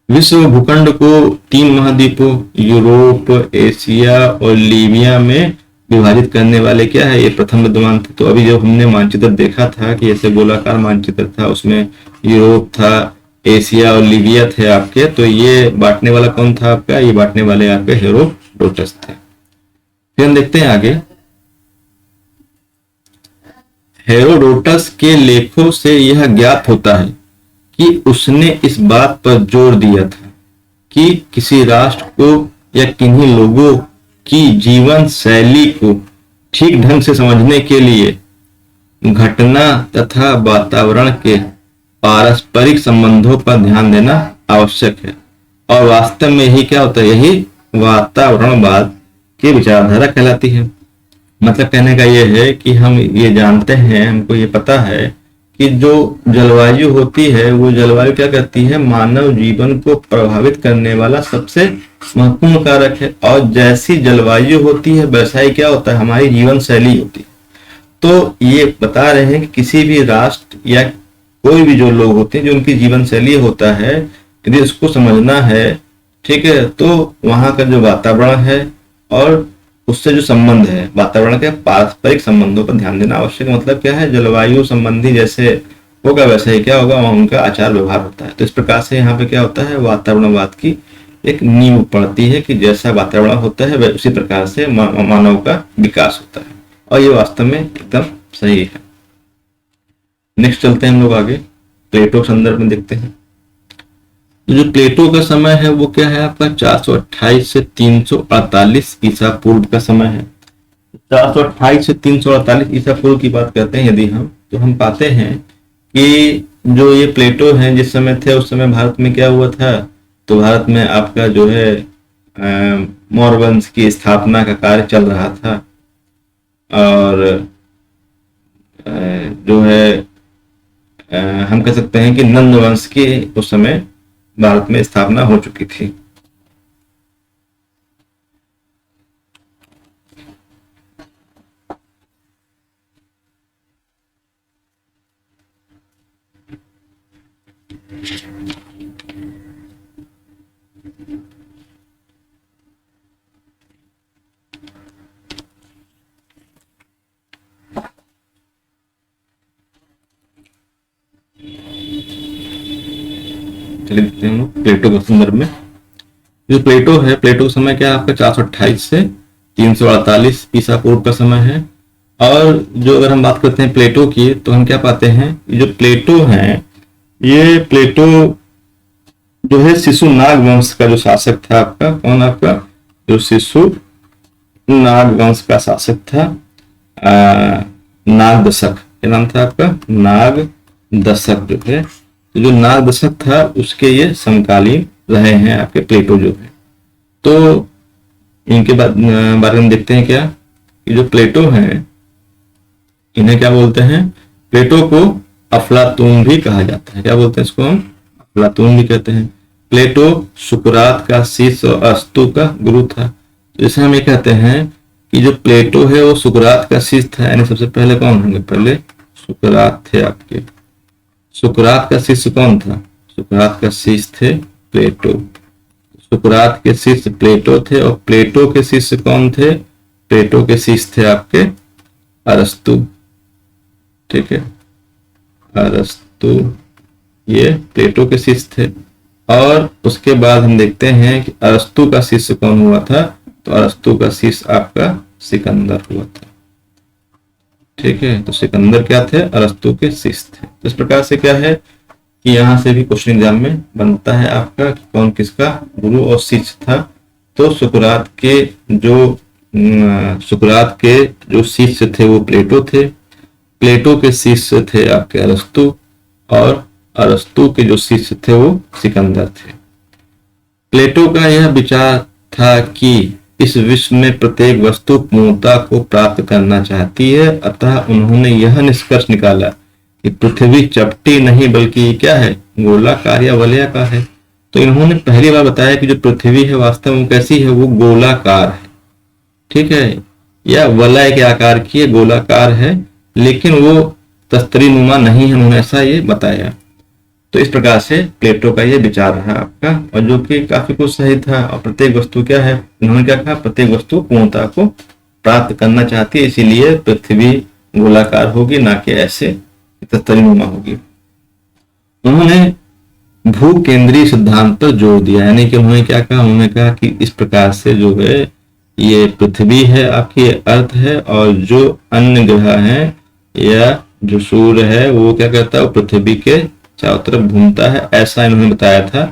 A: विश्व भूखंड को 3 महाद्वीपों यूरोप, एशिया और लीबिया में विभाजित करने वाले क्या है? ये प्रथम विद्वान थे। तो अभी जो हमने मानचित्र देखा था कि ऐसे गोलाकार मानचित्र था, उसमें यूरोप था, एशिया और लीबिया थे आपके, तो ये बांटने वाला कौन था आपका? ये बांटने वाले आपके हेरोडोटस थे। फिर हम देखते हैं आगे। हेरोडोटस के लेखों से यह ज्ञात होता है कि उसने इस बात पर जोर दिया था कि किसी राष्ट्र को या किन्हीं लोगों की जीवन शैली को ठीक ढंग से समझने के लिए घटना तथा वातावरण के पारस्परिक संबंधों पर ध्यान देना आवश्यक है। और वास्तव में यही क्या होता है? यही वातावरणवाद की विचारधारा कहलाती है। मतलब कहने का यह है कि हम ये जानते हैं, हमको ये पता है कि जो जलवायु होती है, वो जलवायु क्या करती है? मानव जीवन को प्रभावित करने वाला सबसे महत्वपूर्ण कारक है। और जैसी जलवायु होती है वैसा ही क्या होता है? हमारी जीवन शैली होती है। तो ये बता रहे हैं कि किसी भी राष्ट्र या कोई भी जो लोग होते हैं, जो उनकी जीवन शैली होता है, यदि उसको समझना है, ठीक है, तो वहां का जो वातावरण है और उससे जो संबंध है, वातावरण के पारस्परिक संबंधों पर ध्यान देना आवश्यक। मतलब क्या है? जलवायु संबंधी जैसे होगा वैसे ही क्या होगा? वहां उनका आचार व्यवहार होता है। तो इस प्रकार से यहाँ पे क्या होता है? वातावरणवाद की एक नींव पड़ती है कि जैसा वातावरण होता है उसी प्रकार से मानव का विकास होता है। और ये वास्तव में एकदम सही है। नेक्स्ट चलते हैं हम लोग आगे, प्लेटो के संदर्भ में देखते हैं। तो जो प्लेटो का समय है वो क्या है आपका? 428 से 348 ईसा पूर्व का समय है। 428 से 348 ईसा पूर्व की बात करते हैं यदि हम, तो हम पाते हैं कि जो ये प्लेटो हैं जिस समय थे उस समय भारत में क्या हुआ था? तो भारत में आपका जो है मौर्य वंश की स्थापना का कार्य चल रहा था। और जो है हम कह सकते हैं कि नंद वंश की उस समय भारत में स्थापना हो चुकी थी। चलिए देखते हैं प्लेटो के संदर्भ में। जो प्लेटो है, प्लेटो का समय क्या है आपका? 428 से 348 ईसा पूर्व का समय है। और जो अगर हम बात करते हैं प्लेटो की, तो हम क्या पाते हैं? जो प्लेटो हैं, ये प्लेटो जो है शिशु नाग वंश का जो शासक था आपका, कौन आपका? जो शिशु नाग वंश का शासक था, नाग दशक, क्या नाम था आपका? नाग दशक जो है। तो जो नाग दशक था उसके ये समकालीन रहे हैं आपके प्लेटो जो है। तो इनके बारे में देखते हैं क्या कि जो प्लेटो हैं, इन्हें क्या बोलते हैं? प्लेटो को अफलातून भी कहा जाता है। क्या बोलते हैं इसको हम? अफलातून भी कहते हैं। प्लेटो सुकरात का शिष्य और अरस्तू का गुरु था। तो इसे हम ये कहते हैं कि जो प्लेटो है वो सुकरात का शिष्य था, यानी सबसे पहले कौन होंगे? पहले सुकरात थे आपके। सुकरात का शिष्य कौन था? सुकरात का शिष्य थे प्लेटो। सुकरात के शिष्य प्लेटो थे, और प्लेटो के शिष्य कौन थे? प्लेटो के शिष्य थे आपके अरस्तु। ठीक है, अरस्तु ये प्लेटो के शिष्य थे। और उसके बाद हम देखते हैं कि अरस्तु का शिष्य कौन हुआ था? तो अरस्तु का शिष्य आपका सिकंदर हुआ था। ठीक है, तो सिकंदर क्या थे? अरस्तु के शिष्य थे। तो इस प्रकार से क्या है कि यहां से भी क्वेश्चन एग्जाम में बनता है आपका कि कौन किसका गुरु और शिष्य था। तो सुकरात के जो शिष्य थे वो प्लेटो थे। प्लेटो के शिष्य थे आपके अरस्तु, और अरस्तु के जो शिष्य थे वो सिकंदर थे। प्लेटो का यह विचार था कि इस विश्व में प्रत्येक वस्तु पूर्णता को प्राप्त करना चाहती है, अतः उन्होंने यह निष्कर्ष निकाला कि पृथ्वी चपटी नहीं बल्कि क्या है? गोलाकार या वलयाकार है। तो इन्होंने पहली बार बताया कि जो पृथ्वी है वास्तव में कैसी है? वो गोलाकार है। ठीक है, या वलय के आकार की है, गोलाकार है, लेकिन वो तस्तरी नुमा नहीं है, उन्होंने ऐसा ये बताया। तो इस प्रकार से प्लेटो का ये विचार रहा आपका, और जो कि काफी कुछ सही था। और प्रत्येक वस्तु क्या है? उन्होंने क्या कहा? प्रत्येक वस्तु पूर्णता को प्राप्त करना चाहती है, इसीलिए पृथ्वी गोलाकार होगी, ना कि ऐसे तस्तरीनुमा होगी। उन्होंने भू केंद्रीय सिद्धांत पर जोर दिया, यानी कि उन्होंने क्या कहा? उन्होंने कहा कि इस प्रकार से जो है ये पृथ्वी है आपकी, अर्थ है, और जो अन्य ग्रह हैं या जो सूर्य है वो क्या करता है? वो पृथ्वी के चारों तरफ घूमता है, ऐसा इन्होंने बताया था।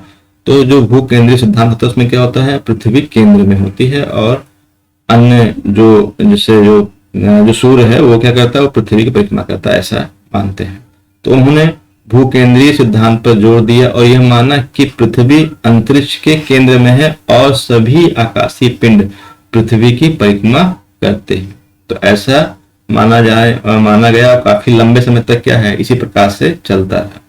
A: तो जो भू केंद्रीय सिद्धांत होता है उसमें क्या होता है? पृथ्वी केंद्र में होती है, और अन्य जो जैसे जो सूर्य है वो क्या करता है? वो पृथ्वी की परिक्रमा करता है, ऐसा मानते हैं। तो उन्होंने भू केंद्रीय सिद्धांत पर जोर दिया और यह माना कि पृथ्वी अंतरिक्ष के केंद्र में है और सभी आकाशीय पिंड पृथ्वी की परिक्रमा करते हैं। तो ऐसा माना गया, काफी लंबे समय तक क्या है इसी प्रकार से चलता है।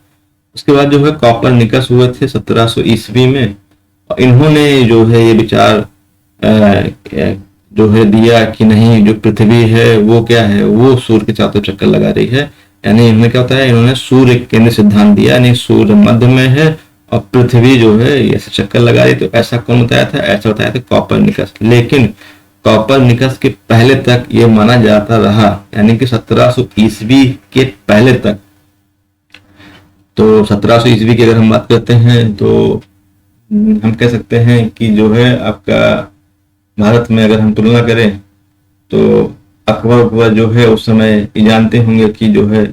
A: उसके बाद जो है कॉपरनिकस हुए थे 1700 ईस्वी में, और इन्होंने जो है ये विचार जो है दिया कि नहीं, जो पृथ्वी है वो क्या है? वो सूर्य के चारों तरफ चक्कर लगा रही है। यानी इन्होंने क्या होता है? इन्होंने सूर्य केंद्र सिद्धांत दिया, यानी सूर्य मध्य में है और पृथ्वी जो है ऐसे चक्कर लगा रही। तो ऐसा कौन बताया था? ऐसा बताया था कॉपरनिकस। लेकिन कॉपरनिकस के पहले तक ये माना जाता रहा, यानी कि 1700 ईस्वी के पहले तक। तो 1700 ईस्वी की अगर हम बात करते हैं तो हम कह सकते हैं कि जो है आपका भारत में अगर हम तुलना करें तो अकबर जो है उस समय ये जानते होंगे कि जो है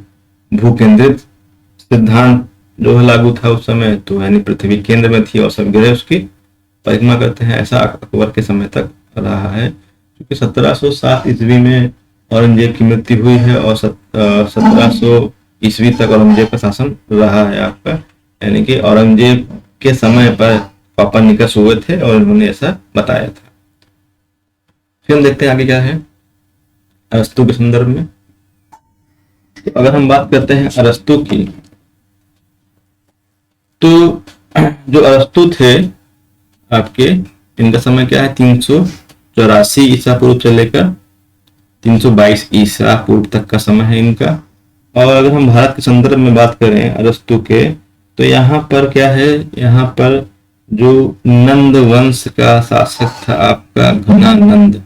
A: भू केंद्रित सिद्धांत जो है लागू था उस समय। तो यानी पृथ्वी केंद्र में थी और सब ग्रह उसकी परिक्रमा करते हैं, ऐसा अकबर के समय तक रहा है। क्योंकि 1707 ईस्वी में औरंगजेब की मृत्यु हुई है और 1700 ईस्वी तक औरंगजेब का शासन रहा है आपका। यानी कि औरंगजेब के समय पर कॉपरनिकस हुए थे और इन्होंने ऐसा बताया था। फिर हम देखते हैं आगे क्या है अरस्तु के संदर्भ में। तो अगर हम बात करते हैं अरस्तु की, तो जो अरस्तु थे आपके, इनका समय क्या है? 384 ईसा पूर्व से लेकर 322 ईसा पूर्व तक का समय है इनका। और अगर हम भारत के संदर्भ में बात करें अरस्तु के, तो यहाँ पर क्या है? यहाँ पर जो नंद वंश का शासक था आपका घनानंद,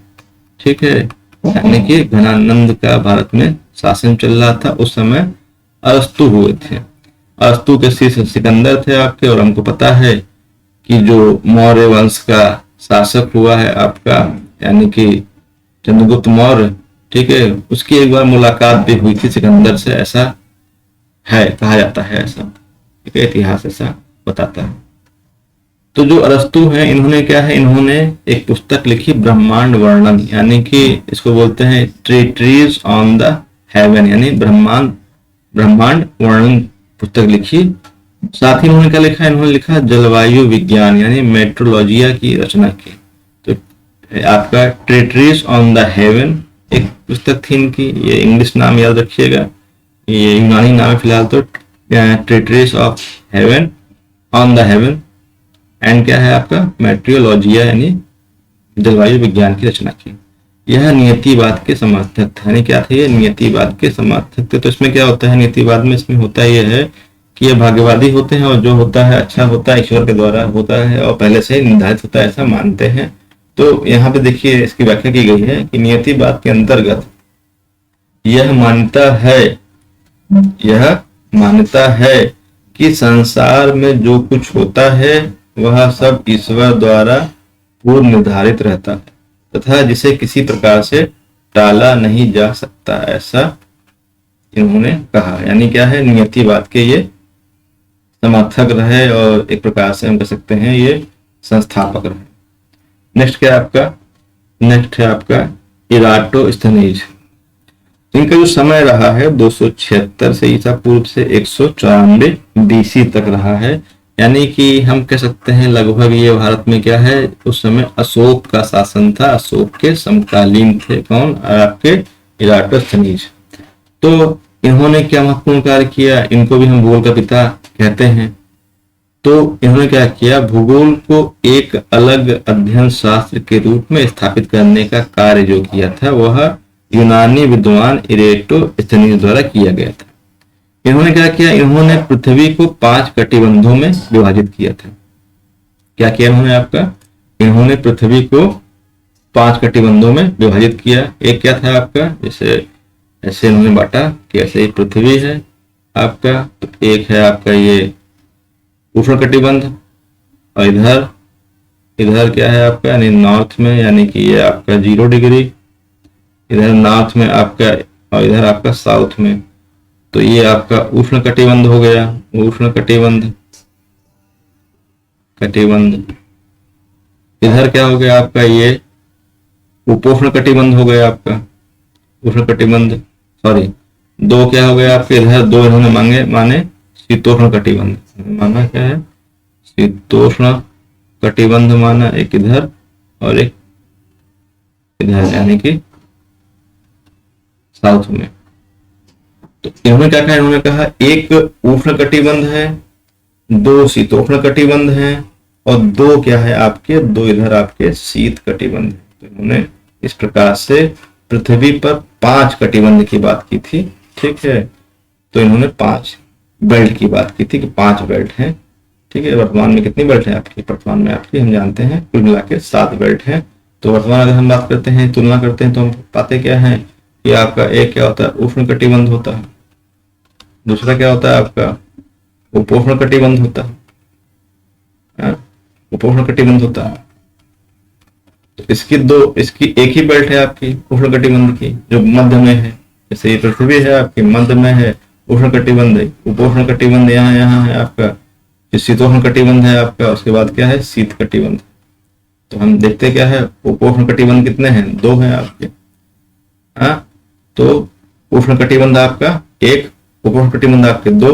A: ठीक है, यानी कि घनानंद का भारत में शासन चल रहा था उस समय। अरस्तु हुए थे, अरस्तु के शिष्य सिकंदर थे आपके। और हमको पता है कि जो मौर्य वंश का शासक हुआ है आपका, यानी कि चंद्रगुप्त मौर्य, ठीक है, उसकी एक बार मुलाकात भी हुई थी सिकंदर से, ऐसा है, कहा जाता है, ऐसा ठीक है, इतिहास ऐसा बताता है। तो जो अरस्तु हैं इन्होंने क्या है? इन्होंने एक पुस्तक लिखी ब्रह्मांड वर्णन, यानी कि इसको बोलते हैं ट्रीटीज ऑन द हेवन, यानी ब्रह्मांड वर्णन पुस्तक लिखी। साथ ही इन्होंने क्या लिखा? इन्होंने लिखा जलवायु विज्ञान यानी मेट्रोलॉजिया की रचना की। तो आपका ट्रीटीज ऑन द हेवन एक पुस्तक थी इनकी, ये इंग्लिश नाम याद रखिएगा। ये यूनानी नाम है फिलहाल तो, traitress of heaven, on the heaven, and क्या है आपका मेट्रियोलॉजिया यानी जलवायु विज्ञान की रचना की। यह नियतिवाद के समर्थक थे। यानी क्या थे ये नियतिवाद के समर्थक थे। तो इसमें क्या होता है नियतिवाद में, इसमें होता यह है कि ये भाग्यवादी होते हैं और जो होता है अच्छा होता है ईश्वर के द्वारा होता है और पहले से ही निर्धारित होता है ऐसा मानते हैं। तो यहाँ पे देखिए इसकी व्याख्या की गई है कि नियतिवाद के अंतर्गत यह मान्यता है कि संसार में जो कुछ होता है वह सब ईश्वर द्वारा पूर्व निर्धारित रहता है तथा जिसे किसी प्रकार से टाला नहीं जा सकता, ऐसा इन्होंने कहा। यानी क्या है नियतिवाद के ये समर्थक रहे और एक प्रकार से हम कह सकते हैं ये संस्थापक रहे। नेक्स्ट है आपका इराटोस्थेनीज। इनका जो समय रहा है 276 से ईसा पूर्व से 194 बीसी तक रहा है। यानी कि हम कह सकते हैं लगभग ये भारत में क्या है उस समय अशोक का शासन था, अशोक के समकालीन थे कौन, आपके इराटोस्थेनीज। तो इन्होंने क्या महत्वपूर्ण कार्य किया, इनको भी हम भूगोल का पिता कहते हैं। तो इन्होंने क्या किया, भूगोल को एक अलग अध्ययन शास्त्र के रूप में स्थापित करने का कार्य जो किया था वह यूनानी विद्वान इराटोस्थेनीज द्वारा किया गया था। इन्होंने क्या किया, इन्होंने पृथ्वी को 5 कटिबंधों में विभाजित किया था। क्या किया इन्होंने आपका, इन्होंने पृथ्वी को 5 कटिबंधों में विभाजित किया। एक क्या था आपका, जैसे ऐसे इन्होंने बांटा कि ऐसे ही पृथ्वी है आपका, तो एक है आपका ये उष्ण कटिबंध और इधर क्या है आपका यानी नॉर्थ में, यानी कि ये आपका 0 डिग्री, इधर नॉर्थ में आपका और इधर आपका साउथ में। तो ये आपका उष्ण कटिबंध हो गया, उष्ण कटिबंध। इधर क्या हो गया आपका ये उपोष्ण कटिबंध हो गया आपका, उष्ण कटिबंध, सॉरी 2 क्या हो गया आपके, इधर 2 इन्होंने माने शीतोष्ण कटिबंध, माना क्या है शीतोष्ण कटिबंध माना, एक इधर और एक इधर यानी कि साउथ में। तो इन्होंने क्या कहा, इन्होंने कहा एक उष्ण कटिबंध है, 2 शीतोष्ण कटिबंध है और 2 क्या है आपके, 2 इधर आपके शीत कटिबंध है। तो इन्होंने इस प्रकार से पृथ्वी पर 5 कटिबंध की बात की थी, ठीक है। तो इन्होंने 5 बेल्ट की बात की थी कि 5 बेल्ट हैं, ठीक है। वर्तमान में कितनी बेल्ट है आपकी, वर्तमान में आपकी हम जानते हैं कुल मिला के 7 बेल्ट है। तो वर्तमान अगर हम बात करते हैं तुलना करते हैं तो हम पाते क्या है कि आपका एक क्या होता है उष्ण कटिबंध होता है, दूसरा क्या होता है आपका उपोष्ण कटिबंध होता है, उपोष्ण कटिबंध होता है। तो इसकी एक ही बेल्ट है आपकी उष्ण कटिबंध की जो मध्य में है, जैसे ये पृथ्वी है आपकी मध्य में है उष्ण कटिबंध, उपोष्ण कटिबंध यहाँ है आपका, जो शीतोष्ण कटिबंध है आपका, उसके बाद क्या है शीत कटिबंध। तो हम देखते क्या है उपोष्ण कटिबंध कितने हैं, 2 हैं आपके। तो उष्ण कटिबंध आपका 1, उपोष्ण कटिबंध आपके 2,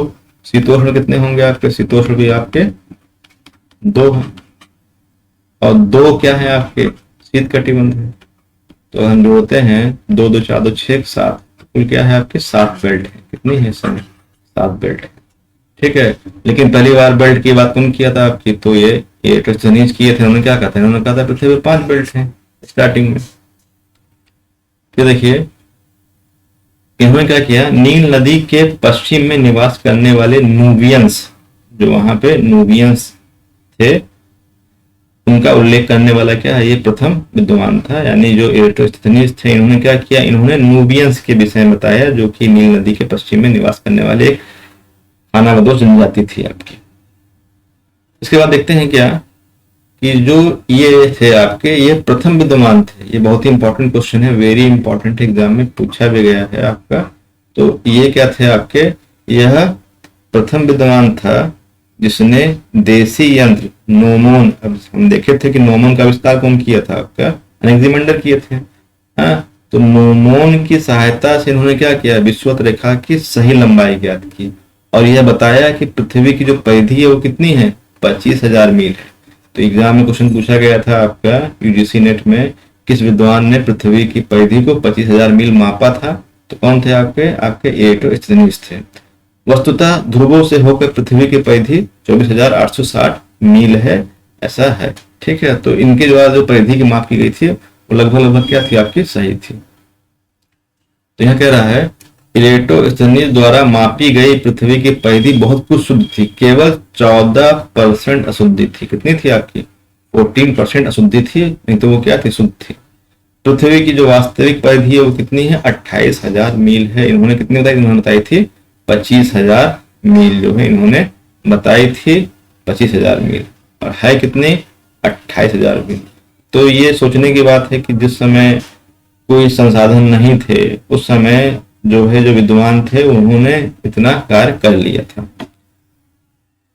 A: शीतोष्ण कितने होंगे आपके, शीतोष्ण भी आपके 2 हैं और 2 क्या है आपके शीत कटिबंध है। तो हम जोड़ते हैं 2 2 4 2 6 7, कुल क्या है आपके 7 बेल्ट है। कितनी है समय, 7 बेल्ट है, ठीक है। लेकिन पहली बार बेल्ट की बात कौन किया था आपकी, तो ये इराटोस्थेनीज किए थे। उन्होंने क्या कहा था, उन्होंने कहा था पृथ्वी पर 5 बेल्ट हैं स्टार्टिंग में। ये देखिए इन्होंने क्या किया, नील नदी के पश्चिम में निवास करने वाले नूबियंस, जो वहां पे नूबियंस थे उनका उल्लेख करने वाला क्या है, ये प्रथम विद्वान था। यानी जो इराटोस्थेनीज थे इन्होंने क्या किया, इन्होंने नूबियंस के विषय में बताया जो कि नील नदी के पश्चिम में निवास करने वाले एक खानाबदोश जनजाति थी आपकी। इसके बाद देखते हैं क्या कि जो ये थे आपके ये प्रथम विद्वान थे। ये बहुत ही इंपॉर्टेंट क्वेश्चन है, वेरी इंपॉर्टेंट, एग्जाम में पूछा भी गया है आपका। तो ये क्या थे आपके, यह प्रथम विद्वान था जिसने देसी यंत्र नोमोन, अब हम देखे थे कि नोमोन का विस्तार कौन किया था आपका, अनेक्सिमेंडर किए थे। तो नोमोन की सहायता से इन्होंने क्या किया, विषुवत रेखा की सही लंबाई ज्ञात की और यह बताया कि पृथ्वी की जो परिधि है वो कितनी है, 25,000 मील है। तो एग्जाम में क्वेश्चन पूछा गया था आपका यूजीसी नेट में, किस विद्वान ने पृथ्वी की परिधि को 25,000 मील मापा था, तो कौन थे आपके आपके इरेटोस्थेनीज थे। वस्तुतः ध्रुवों से होकर पृथ्वी की परिधि 24,860 मील है, ऐसा है। ठीक है, तो इनके द्वारा जो परिधि की माप की गई थी वो लगभग लगभग क्या थी आपकी, सही थी। तो यहाँ कह रहा है इरेटोस्थेनीज द्वारा मापी गई पृथ्वी की परिधि बहुत कुछ शुद्ध थी, केवल 14% अशुद्धि थी। कितनी थी आपकी, 14% अशुद्धि थी, नहीं तो वो क्या थी, शुद्ध थी। पृथ्वी की जो वास्तविक परिधि है वो कितनी है, 28,000 मील है। इन्होंने कितनी बताई, इन्होंने बताई थी 25,000 मील जो है इन्होंने बताई थी, 25,000 मील, और है कितनी, 28,000 मील। तो ये सोचने की बात है कि जिस समय कोई संसाधन नहीं थे उस समय जो है जो विद्वान थे उन्होंने इतना कार्य कर लिया था।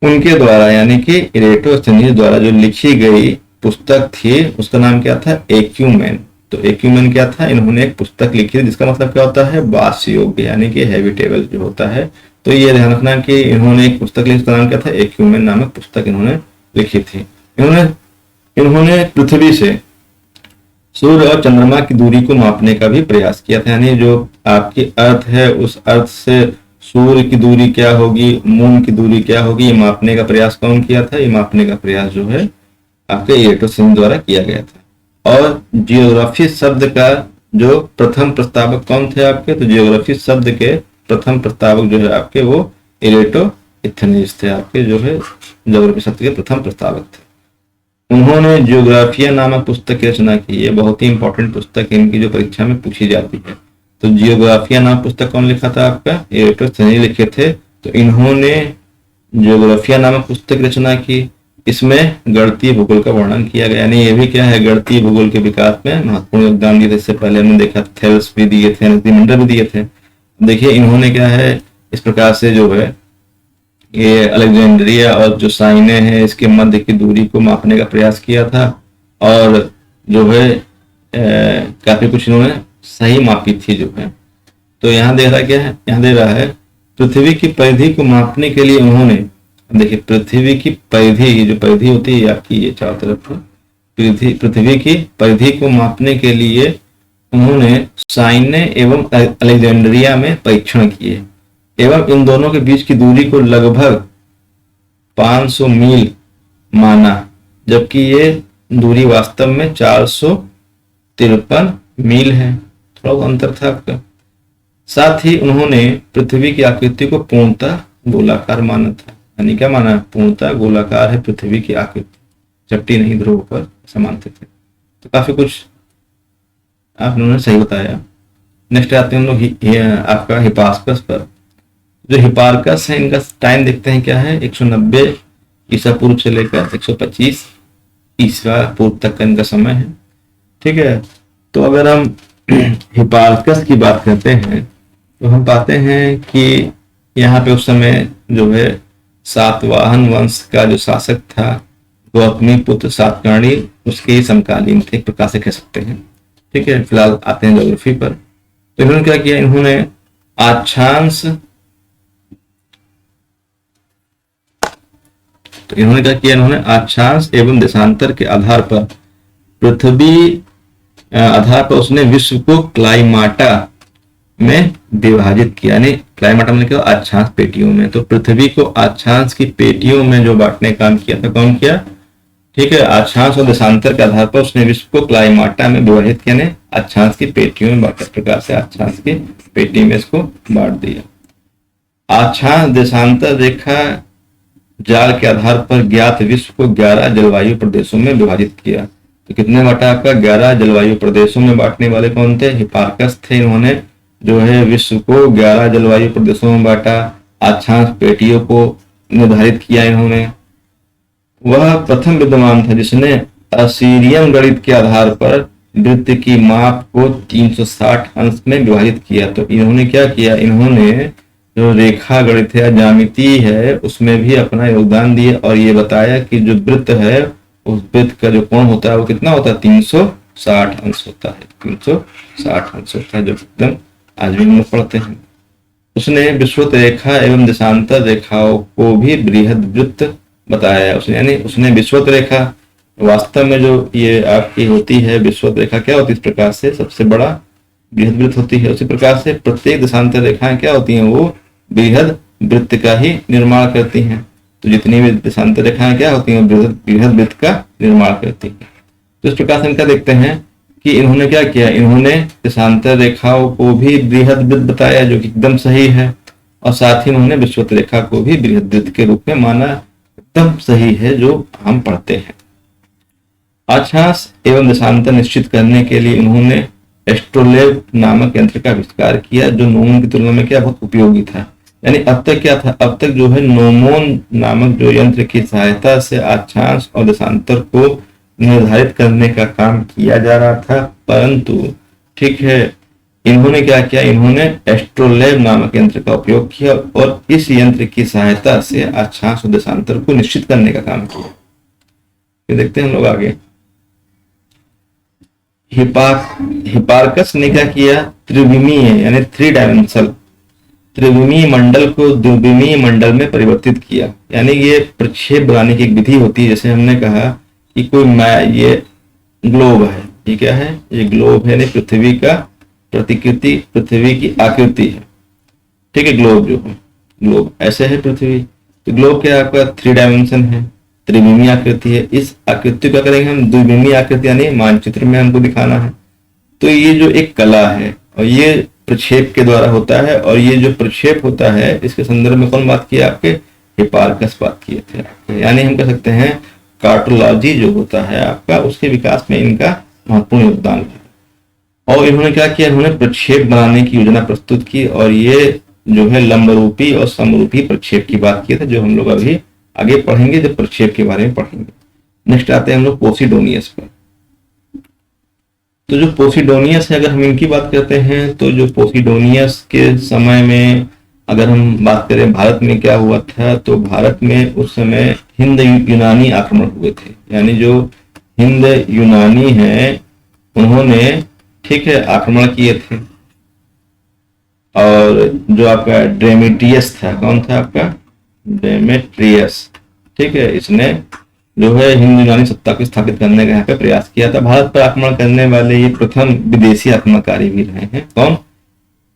A: उनके द्वारा यानी कि इरेटोस्थेनीज द्वारा जो लिखी गई पुस्तक थी उसका नाम क्या था, एक्यूमेन। तो एक्यूमेन क्या था, इन्होंने एक पुस्तक लिखी थी जिसका मतलब क्या होता है, वास योग्य यानी कि हैबिटेबल जो होता है। तो ये ध्यान रखना कि इन्होंने एक पुस्तक लिखी, उसका नाम क्या था, एक्यूमेन नामक पुस्तक इन्होंने लिखी थी। इन्होंने पृथ्वी से सूर्य और चंद्रमा की दूरी को मापने का भी प्रयास किया था, यानी जो आपकी अर्थ है उस अर्थ से सूर्य की दूरी क्या होगी, मून की दूरी क्या होगी, ये मापने का प्रयास कौन किया था, ये मापने का प्रयास जो है आपके इरेटोस्थेनीज द्वारा किया गया था। और जियोग्राफी शब्द का जो प्रथम प्रस्तावक कौन थे आपके, तो जियोग्राफी शब्द के प्रथम प्रस्तावक जो है आपके वो इरेटोस्थेनीज थे, आपके जो है ज्योग्राफी शब्द के प्रथम प्रस्तावक थे। उन्होंने जियोग्राफिया नामक पुस्तक की रचना की, ये बहुत ही इंपॉर्टेंट पुस्तक है, इनकी जो परीक्षा में पूछी जाती है। तो जियोग्राफिया नामक पुस्तक कौन लिखा था आपका, इरेटोस्थेनीज लिखे थे। तो इन्होंने जियोग्राफिया नामक पुस्तक की रचना की, इसमें गणितीय भूगोल का वर्णन किया गया, यानी ये भी क्या है, गणितीय भूगोल के विकास में महत्वपूर्ण योगदान दिए थे। इससे पहले हमने देखा थेल्स भी दिए थे, नदी भी दिए थे। देखिए इन्होंने क्या है, इस प्रकार से जो है ये अलेक्जेंड्रिया और जो साइने हैं इसके मध्य की दूरी को मापने का प्रयास किया था, और जो है काफी कुछ इन्होंने सही मापी थी जो है। तो यहाँ दे रहा क्या है, यहाँ दे रहा है पृथ्वी की परिधि को मापने के लिए उन्होंने, देखिए पृथ्वी की परिधि, जो परिधि होती है आपकी ये चारों तरफ पृथ्वी की परिधि को मापने के लिए उन्होंने साइने एवं अलेक्जेंड्रिया में परीक्षण किए, एवं इन दोनों के बीच की दूरी को लगभग 500 मील माना, जबकि ये दूरी वास्तव में 453 मील है, थोड़ा अंतर था आपका। साथ ही उन्होंने पृथ्वी की आकृति को पूर्णतः गोलाकार माना था, यानी क्या माना, पूर्णतः गोलाकार है पृथ्वी की आकृति, चपटी नहीं ध्रुव पर, ऐसा मानते थे। तो काफी कुछ आप उन्होंने सही बताया। नेक्स्ट आते हैं हम लोग आपका हिपार्कस पर। जो हिपार्कस है इनका टाइम देखते हैं क्या है, 190 ईसा पूर्व से लेकर 125 ईसा पूर्व तक का इनका समय है। ठीक है, तो अगर हम हिपार्कस की बात करते हैं तो हम पाते हैं कि यहाँ पे उस समय जो है सातवाहन वंश का जो शासक था गौतमी पुत्र सातकर्णी, उसके ही समकालीन थे, एक प्रकार से कह सकते हैं। ठीक है, फिलहाल आते हैं ज्योग्राफी पर। तो इन्होंने क्या किया, इन्होंने अक्षांश, तो इन्होंने क्या किया, इन्होंने अक्षांश एवं देशांतर के आधार पर पृथ्वी आधार पर उसने विश्व को क्लाइमाटा में विभाजित किया, यानी क्लाइमाटा में क्या, अक्षांश पेटियों में। तो पृथ्वी को अक्षांश की पेटियों में जो बांटने का काम किया था, कौन किया, ठीक है, अक्षांश और देशांतर के आधार पर उसने विश्व को क्लाइमाटा में विभाजित किया, यानी अक्षांश की पेटियों में बांटा, प्रकार से अक्षांश की पेटी में इसको बांट दिया। अक्षांश देशांतर रेखा जाल के आधार पर ज्ञात विश्व को 11 जलवायु प्रदेशों में विभाजित किया। तो कितने बांटा आपका, 11 जलवायु प्रदेशों में बांटने वाले कौन थे, हिपार्कस थे। इन्होंने जो है विश्व को 11 जलवायु प्रदेशों में बांटा, अक्षांश पेटियों को निर्धारित किया इन्होंने। वह प्रथम विद्वान था जिसने असीरियन गणित के आधार पर वृत्त की माप को 360 अंश में विभाजित किया। तो इन्होंने क्या किया, इन्होंने जो रेखा गणित है, ज्यामिति है, उसमें भी अपना योगदान दिया और ये बताया कि जो वृत्त है उस वृत्त का जो कोण होता है वो कितना होता है, 360 अंश होता है, 360 अंश होता है, जो एकदम आज भी हम लोग पढ़ते हैं। उसने विषुवत रेखा एवं देशांतर रेखाओं को भी बृहद वृत्त बताया उसने, यानी उसने विषुवत रेखा, वास्तव में जो ये आपकी होती है विषुवत रेखा क्या होती है, इस प्रकार से सबसे बड़ा बृहद वृत्त होती है। उसी प्रकार से प्रत्येक देशांतर रेखाएं क्या होती हैं, वो बृहद वृत्त का ही निर्माण करती हैं। तो जितनी भी देशांतर रेखाएं क्या होती हैं, बृहद वृत्त का निर्माण करती हैं। तो इस प्रकार से हम क्या देखते हैं कि इन्होंने क्या किया, इन्होंने देशांतर रेखाओं को भी बृहद वृत्त बताया, जो कि एकदम सही है, और साथ ही उन्होंने विषुवत रेखा को भी बृहद वृत्त के रूप में माना, एकदम सही है जो हम पढ़ते हैं। अक्षांश एवं देशांतर निश्चित करने के लिए उन्होंने एस्ट्रोलेब नामक यंत्र का आविष्कार किया, जो नोमोन की तुलना में क्या बहुत उपयोगी था। यानी अब तक क्या था, अब तक जो है नोमोन नामक जो यंत्र की सहायता से अक्षांश और देशांतर को निर्धारित करने का काम किया जा रहा था, परंतु ठीक है, इन्होंने क्या किया, इन्होंने एस्ट्रोलेब नामक यंत्र का उपयोग किया और इस यंत्र की सहायता से अक्षांश और देशांतर को निश्चित करने का काम किया। ये देखते हैं हम लोग आगे। हिपार्कस ने क्या किया, त्रिविमीय यानी 3 डायमेंशनल त्रिविमीय मंडल को द्विविमीय मंडल में परिवर्तित किया। यानी ये प्रक्षेप बनाने की एक विधि होती है। जैसे हमने कहा कि ये ग्लोब है, ये क्या है, ये ग्लोब है, यानी पृथ्वी का प्रतिकृति, पृथ्वी की आकृति है, ठीक है। ग्लोब जो है, ग्लोब ऐसे है पृथ्वी, तो ग्लोब क्या आपका 3 डायमेंशन है, त्रिविमीय आकृति है। इस आकृति का करेंगे हम द्विविमीय आकृति, यानी मानचित्र में हमको दिखाना है। तो ये जो एक कला है, और ये प्रक्षेप के द्वारा होता है, और ये जो प्रक्षेप होता है इसके संदर्भ में कौन बात किया, आपके हिपार्कस बात किए थे। यानी हम कह सकते हैं कार्टोलॉजी जो होता है आपका, उसके विकास में इनका महत्वपूर्ण योगदान है। और इन्होंने क्या किया, इन्होंने प्रक्षेप बनाने की योजना प्रस्तुत की, और ये जो है लंबरूपी और समरूपी प्रक्षेप की बात की थी, जो हम लोग अभी आगे पढ़ेंगे जब प्रक्षेप के बारे में पढ़ेंगे। नेक्स्ट आते हैं हम लोग पोसिडोनियस पर। तो जो पोसिडोनियस है, अगर हम इनकी बात करते हैं, तो जो पोसिडोनियस के समय में अगर हम बात करें भारत में क्या हुआ था, तो भारत में उस समय हिंद यूनानी आक्रमण हुए थे। यानी जो हिंद यूनानी हैं उन्होंने, ठीक है, आक्रमण किए थे। और जो आपका डेमेट्रियस था, कौन था आपका, डेमेट्रियस, ठीक है, इसने जो है हिंद यूनानी सत्ता को स्थापित करने का यहाँ पे प्रयास किया था। भारत पर आक्रमण करने वाले ये प्रथम विदेशी आक्रमणकारी भी रहे हैं, कौन,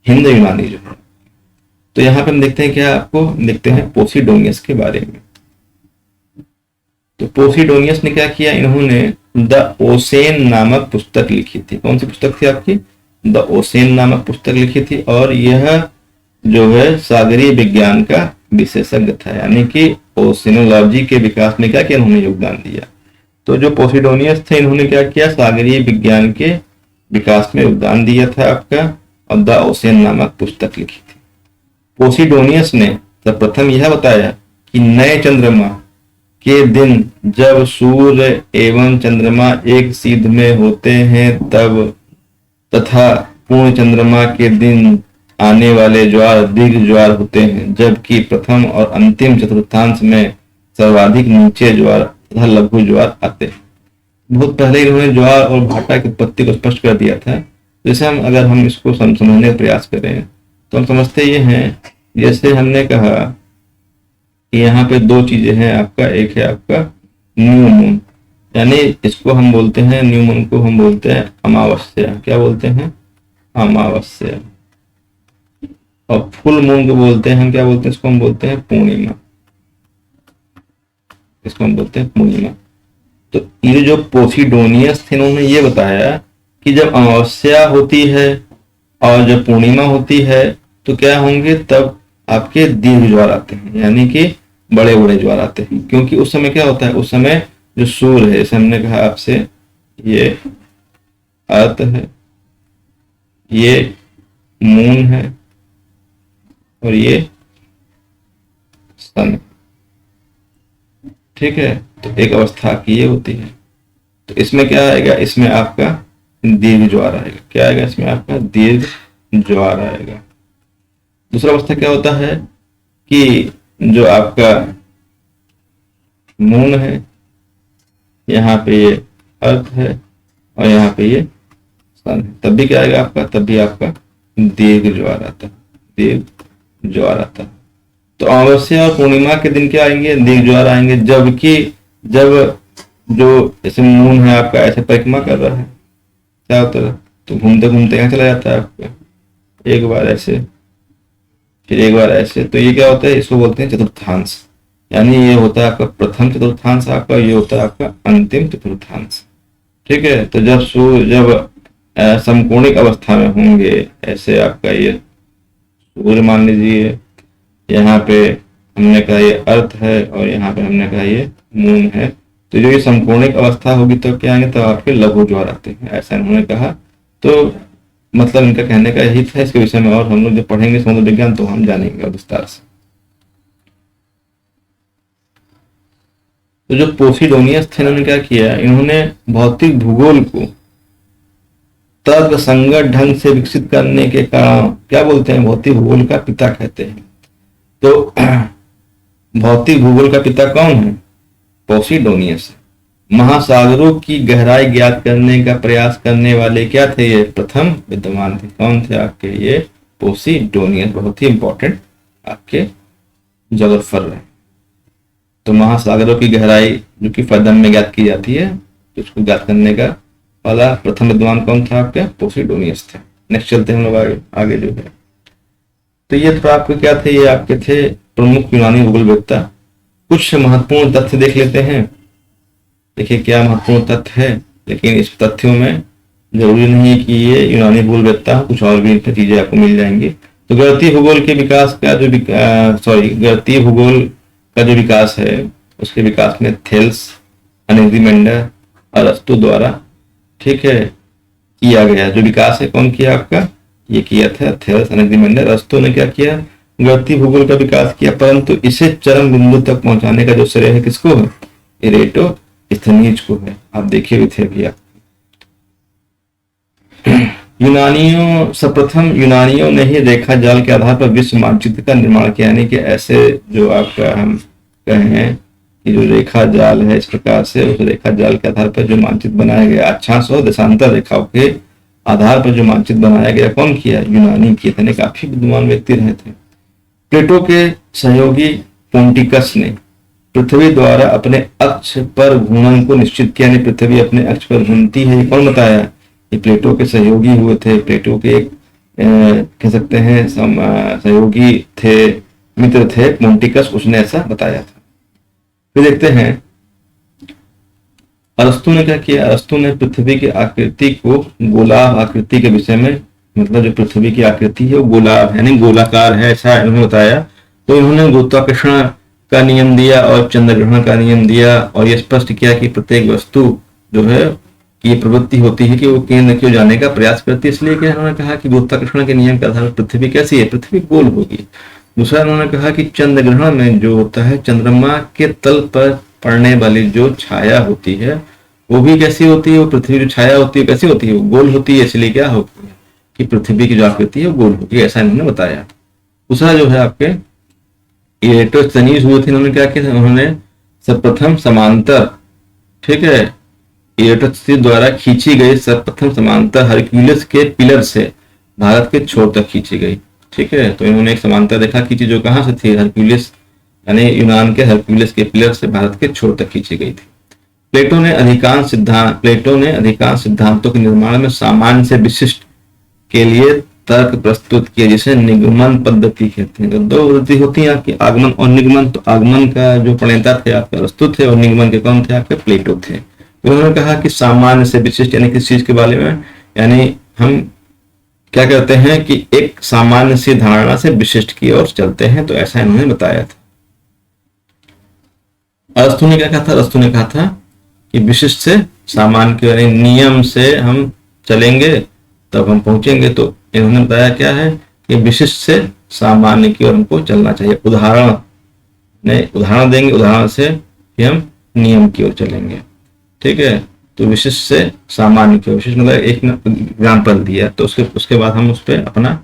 A: हिंद यूनानी जो है। तो यहाँ पे हम देखते हैं क्या, आपको देखते हैं पोसिडोनियस के बारे में। तो पोसिडोनियस ने क्या किया, इन्होंने द ओसेन नामक पुस्तक लिखी थी। कौन सी पुस्तक थी आपकी, द ओसेन नामक पुस्तक लिखी थी, और यह जो है सागरीय विज्ञान का विशेषज्ञ था। यानी कि ओशिनोलॉजी के विकास में क्या किया, इन्होंने योगदान दिया। तो जो पोसिडोनियस थे, इन्होंने क्या किया, सागरीय विज्ञान के विकास में योगदान दिया था आपका, और द ओसेन नामक पुस्तक लिखी थी। पोसिडोनियस ने सर्वप्रथम यह बताया कि नए चंद्रमा के दिन जब सूर्य एवं चंद्रमा एक सीध में होते हैं तब, तथा पूर्ण चंद्रमा के दिन आने वाले ज्वार दीर्घ ज्वार होते हैं, जबकि प्रथम और अंतिम चतुर्थांश में सर्वाधिक नीचे ज्वार तथा लघु ज्वार आते हैं। बहुत पहले इन्होंने ज्वार और भाटा की उत्पत्ति को स्पष्ट कर दिया था। जैसे अगर हम इसको समझने का प्रयास करें तो हम समझते ये हैं, जैसे हमने कहा कि यहाँ पे 2 चीजें हैं आपका, एक है आपका न्यू मून, यानी इसको हम बोलते हैं, न्यू मून को हम बोलते हैं अमावस्या। क्या बोलते हैं, अमावस्या। और फुल मून को बोलते हैं हम, क्या बोलते हैं, इसको हम बोलते हैं पूर्णिमा। इसको हम बोलते हैं पूर्णिमा। तो ये जो पोसिडोनियस थे, इन्होंने ये बताया कि जब अमावस्या होती है और जब पूर्णिमा होती है तो क्या होंगे, तब आपके दीर्घ ज्वार आते हैं, यानी कि बड़े बड़े ज्वार आते हैं। क्योंकि उस समय क्या होता है, उस समय जो सूर्य है, जैसे हमने कहा आपसे, ये अर्थ है, ये मून है, और ये सन, ठीक है। तो एक अवस्था की ये होती है। तो इसमें क्या आएगा, इसमें आपका दीर्घ ज्वार आएगा। क्या आएगा, इसमें आपका दीर्घ ज्वार आएगा। दूसरा अवस्था क्या होता है कि जो आपका मून है, यहाँ पे ये अर्थ है और यहाँ पे ये सन है, तब भी क्या आएगा आपका, तब भी आपका दीर्घ ज्वार आता है, दीर्घ ज्वार आता है। तो अमावस्या और पूर्णिमा के दिन क्या आएंगे, दीर्घ ज्वार आएंगे। जबकि जब जो ऐसे मून है आपका ऐसे परिक्रमा कर रहा है, क्या होता है, तो घूमते घूमते यहाँ चला जाता है आपका, एक बार ऐसे फिर एक बार ऐसे। तो ये क्या होता है, इसको बोलते हैं चतुर्थांश। यानी ये होता है आपका प्रथम चतुर्थांश आपका, ये होता है आपका अंतिम चतुर्थांश। ठीक है, तो जब सूर्य जब समकोणिक अवस्था में होंगे, ऐसे आपका ये सूर्य मान लीजिए, यहाँ पे हमने कहा ये अर्थ है और यहाँ पे हमने कहा ये मून है। तो जो ये समकोणिक अवस्था होगी तो क्या आएंगे, तो आपके लघु ज्वार आते हैं, ऐसा इन्होंने कहा। तो मतलब इनका कहने का यही था। इसके विषय में और हम लोग जब पढ़ेंगे समुद्र विज्ञान तो हम जानेंगे विस्तार से। तो जो पोसिडोनियस थे, इन्होंने क्या किया, इन्होंने भौतिक भूगोल को तर्क संगत ढंग से विकसित करने के कारण क्या बोलते हैं, भौतिक भूगोल का पिता कहते हैं। तो भौतिक भूगोल का पिता कौन है, पोसिडोनियस। महासागरों की गहराई ज्ञात करने का प्रयास करने वाले क्या थे, ये प्रथम विद्वान थे। कौन थे आपके, ये पोसिडोनियस, बहुत ही इंपॉर्टेंट आपके जोग्राफर रहे। तो महासागरों की गहराई जो कि फर्दम में ज्ञात की जाती है, तो उसको ज्ञात करने का वाला प्रथम विद्वान कौन था आपके, पोसिडोनियस थे। नेक्स्ट चलते हैं हम लोग आगे जो है। तो ये तो आपके क्या थे, ये आपके थे प्रमुख यूनानी भूगोलवेत्ता। कुछ महत्वपूर्ण तथ्य देख लेते हैं। देखिए क्या महत्वपूर्ण तथ्य है, लेकिन इस तथ्यों में जरूरी नहीं है कि ये यूनानी भूगोलवेत्ता, कुछ और भी इनकी चीजें आपको मिल जाएंगी। तो गणितीय भूगोल के विकास का जो गणितीय भूगोल का जो विकास है, उसके विकास में थेल्स, अनाक्सिमेंडर, अरस्तु द्वारा, ठीक है, किया गया। जो विकास है कौन किया आपका, ये किया था थेल्स, अनाक्सिमेंडर, अरस्तु ने क्या किया, गणितीय भूगोल का विकास किया। परंतु इसे चरम बिंदु तक पहुंचाने का जो श्रेय है किसको है, इरेटोस्थनीज को है। आप देखे हुए थे भैया। सर्वप्रथम यूनानियों ने ही रेखा जाल के आधार पर विश्व मानचित्र का निर्माण किया। यानी कि ऐसे जो आपका हम कहें कि जो रेखा जाल है, इस प्रकार से उस रेखा जाल के आधार पर जो मानचित्र बनाया गया, अक्षांश और देशांतर रेखाओं के आधार पर जो मानचित्र बनाया गया, कौन किया, यूनानी किए थे। काफी विद्वान व्यक्ति रहे थे। प्लेटो के सहयोगी पोंटिकस ने पृथ्वी द्वारा अपने अक्ष पर घूर्णन को निश्चित किया। पृथ्वी अपने अक्ष पर घूमती है, कौन बताया, ये प्लेटो के सहयोगी हुए थे। प्लेटो के एक कह सकते हैं सहयोगी थे, मित्र थे पोंटिकस, उसने ऐसा बताया था। फिर देखते हैं अरस्तु ने क्या किया। अरस्तु ने पृथ्वी की आकृति को गोलाभ आकृति के विषय में, मतलब जो पृथ्वी की आकृति है वो गोलाभ यानी गोलाकार है, ऐसा इन्होंने बताया। तो इन्होंने गुरुत्वाकर्षण का नियम दिया और चंद्र ग्रहण का नियम दिया, और यह स्पष्ट किया कि प्रत्येक वस्तु जो है ये प्रवृत्ति होती है कि वो केंद्र की ओर जाने का प्रयास करती है। इसलिए उन्होंने कहा कि गुरुत्वाकर्षण के नियम के आधार पर पृथ्वी कैसी है, पृथ्वी गोल होगी। दूसरा उन्होंने कहा कि चंद्र ग्रहण में जो होता है, चंद्रमा के तल पर पड़ने वाली जो छाया होती है वो भी कैसी होती है, वो पृथ्वी जो छाया होती है कैसी होती है, वो गोल होती है। इसलिए क्या होती है कि पृथ्वी की जो आकृति है वो गोल होती है, ऐसा इन्होंने बताया। दूसरा जो है आपके इरेटोस्थनीज हुए थे, इन्होंने क्या किया, उन्होंने सर्वप्रथम समांतर, ठीक है, इरेटोस्थनीज द्वारा खींची गई सर्वप्रथम समांतर हरक्यूलिस के पिलर से भारत के छोर तक खींची गई। ठीक है, तो इन्होंने एक समांतर रेखा खींची जो कहां से थी, हरक्यूलिस यानी यूनान के हरक्यूलिस के पिलर से भारत के छोर तक खींची गई थी। प्लेटो ने अधिकांश सिद्धांतों के निर्माण में सामान्य से विशिष्ट के लिए तर्क प्रस्तुत किया, जिसे निगमन पद्धति कहते हैं। तो दो पद्धति होती है आपकी, आगमन और निगमन। तो आगमन का जो प्रणेता थे आपके अरस्तु थे, और निगमन के कौन थे आपके, प्लेटो थे। उन्होंने कहा कि सामान्य से विशिष्ट यानी किस चीज के बारे में, यानी हम क्या कहते हैं कि एक सामान्य सी धारणा से विशिष्ट की ओर चलते हैं, तो ऐसा इन्होंने बताया था। अरस्तु ने क्या कहा था, अरस्तु ने कहा था कि विशिष्ट से सामान्य की यानी नियम से हम चलेंगे तब हम पहुंचेंगे। तो इन्होंने बताया क्या है कि विशिष्ट से सामान्य की ओर हमको चलना चाहिए। उदाहरण देंगे, उदाहरण से कि हम नियम की ओर चलेंगे। ठीक है, तो विशिष्ट से सामान्य की ओर, विशिष्ट मतलब एक एग्जाम्पल दिया, तो उसके बाद हम उस पर अपना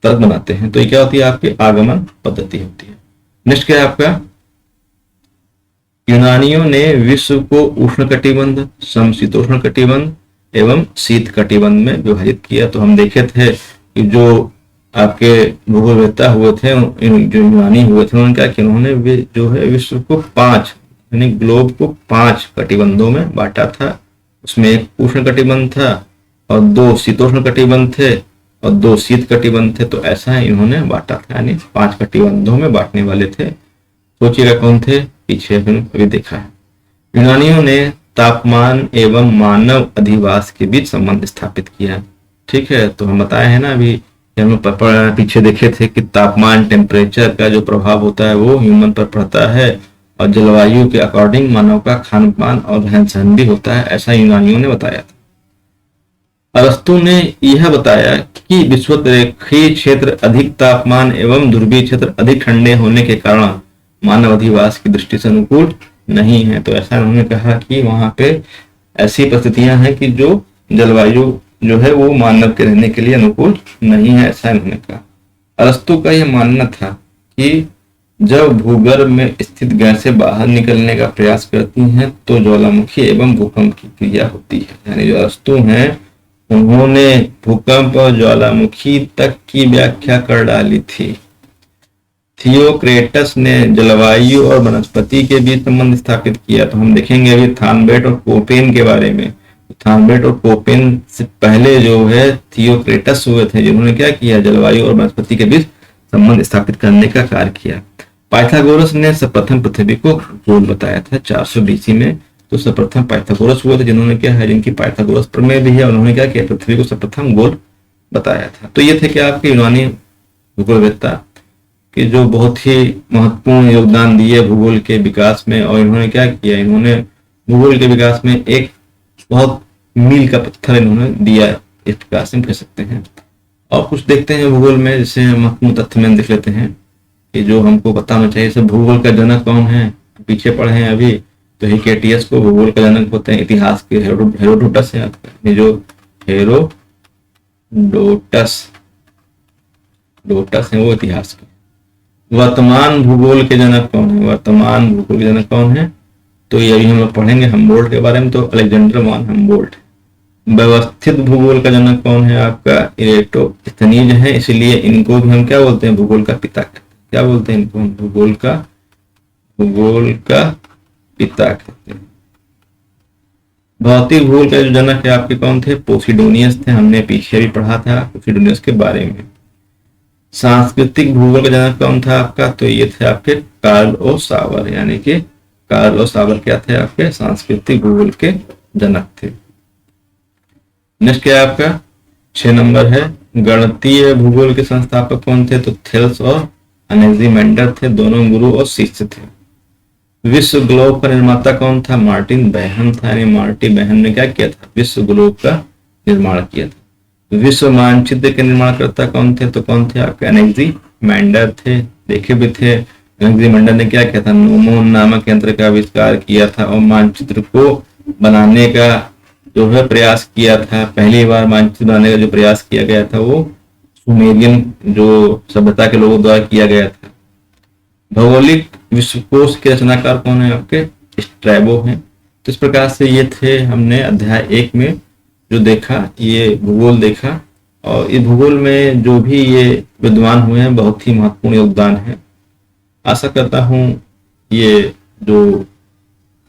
A: तर्क बनाते हैं। तो ये क्या होती है आपकी आगमन पद्धति होती है। नेक्स्ट क्या है आपका, यूनानियों ने विश्व को उष्णकटिबंध, समशीतोष्ण कटिबंध एवं शीत कटिबंध में विभाजित किया। तो हम देखे थे कि जो आपके भूगोलवेत्ता हुए थे, जो यूनानी हुए थे, उन्होंने क्या किया, उन्होंने जो है विश्व को 5 यानी ग्लोब को 5 कटिबंधों में बांटा था। उसमें एक उष्ण कटिबंध था और 2 शीतोष्ण कटिबंध थे और 2 शीत कटिबंध थे। तो ऐसा इन्होंने बांटा था, यानी 5 कटिबंधों में बांटने वाले थे। सोचिएगा कौन थे, पीछे अभी देखा है। यूनानियों ने तापमान एवं मानव अधिवास के बीच संबंध स्थापित किया। ठीक है, तो हम बताए हैं ना अभी, हम पीछे देखे थे कि तापमान, टेम्परेचर का जो प्रभाव होता है वो ह्यूमन पर पड़ता है और जलवायु के अकॉर्डिंग मानव का खान पान और रहन सहन भी होता है, ऐसा यूनानियों ने बताया था। अरस्तु ने यह बताया कि विषुवतरेखीय क्षेत्र अधिक तापमान एवं ध्रुवीय क्षेत्र अधिक ठंडे होने के कारण मानव अधिवास की दृष्टि से अनुकूल नहीं है। तो ऐसा उन्होंने कहा कि वहां पे ऐसी परिस्थितियां हैं कि जो जलवायु जो है वो मानव के रहने के लिए अनुकूल नहीं है, ऐसा इन्होंने कहा। अरस्तु का यह मानना था कि जब भूगर्भ में स्थित गैसें बाहर निकलने का प्रयास करती हैं तो ज्वालामुखी एवं भूकंप की क्रिया होती है। यानी जो अरस्तु हैं उन्होंने भूकंप और ज्वालामुखी तक की व्याख्या कर डाली थी। थियोक्रेटस ने जलवायु और वनस्पति के बीच संबंध स्थापित किया। तो हम देखेंगे अभी थानबेट और कोपेन के बारे में। थानबेट और कोपेन से पहले जो है थियोक्रेटस हुए थे, जिन्होंने क्या किया, जलवायु और वनस्पति के बीच संबंध स्थापित करने का कार्य किया। पाइथागोरस ने सर्वप्रथम पृथ्वी को गोल बताया था 400 BC में। तो सर्वप्रथम पाइथागोरस हुए थे, जिन्होंने क्या है, जिनकी पाइथागोरस प्रमेय भी है, उन्होंने क्या किया, पृथ्वी को सर्वप्रथम गोल बताया था। तो ये थे क्या आपके यूनानी भूगोलवेत्ता कि जो बहुत ही महत्वपूर्ण योगदान दिए भूगोल के विकास में। और इन्होंने क्या किया, इन्होंने भूगोल के विकास में एक बहुत मील का पत्थर इन्होंने दिया, इस प्रकार से हम कह सकते हैं। और कुछ देखते हैं भूगोल में, जैसे महत्वपूर्ण तथ्य में देख लेते हैं कि जो हमको पता होना चाहिए। सब भूगोल का जनक कौन है, पीछे पढ़े हैं अभी, तो हिकेटियस को भूगोल का जनक होते हैं। इतिहास के हेरोडोटस है आपका, जो हेरोडोटस है वो इतिहास के। वर्तमान भूगोल के जनक कौन है, वर्तमान भूगोल के जनक कौन है, तो ये अभी हम लोग पढ़ेंगे हम्बोल्ट के बारे में। तो अलेक्जेंडर वॉन हम्बोल्ट। व्यवस्थित भूगोल का जनक कौन है आपका, इरेटोस्थनीज है, इसलिए इनको भी हम क्या बोलते हैं, भूगोल का पिता कहते हैं। क्या बोलते हैं इनको, भूगोल का पिता कहते हैं। भौतिक भूगोल का जो जनक है आपके कौन थे, पोसिडोनियस थे, हमने पीछे भी पढ़ा था पोसिडोनियस के बारे में। सांस्कृतिक भूगोल का जनक कौन था आपका, तो ये थे आपके कार्ल ओ सावर, यानी कि कार्ल ओ सावर क्या थे आपके, सांस्कृतिक भूगोल के जनक थे। नेक्स्ट क्या है आपका 6 नंबर है, गणितीय भूगोल के संस्थापक कौन थे, तो थेल्स और अनेक्सिमेंडर थे, दोनों गुरु और शिष्य थे। विश्व ग्लोब का निर्माता कौन था, मार्टिन बेहन था, यानी मार्टिन बेहन ने क्या किया था, विश्व ग्लोब का निर्माण किया था। विश्व मानचित्र के निर्माणकर्ता कौन थे, तो कौन थे आपके, अनेक्सिमेंडर थे, देखे भी थे। अनेक्सिमेंडर ने क्या किया था, नोमोन नामक यंत्र का आविष्कार किया था और मानचित्र को बनाने का जो है प्रयास किया था। पहली बार मानचित्र बनाने का जो प्रयास किया गया था वो सुमेरियन जो सभ्यता के लोगों द्वारा किया गया था। भौगोलिक विश्वकोश के रचनाकार कौन है आपके, स्ट्रैबो हैं। तो इस प्रकार से ये थे, हमने अध्याय 1 में जो देखा, ये भूगोल देखा। और इस भूगोल में जो भी ये विद्वान हुए हैं बहुत ही महत्वपूर्ण योगदान है। आशा करता हूँ ये जो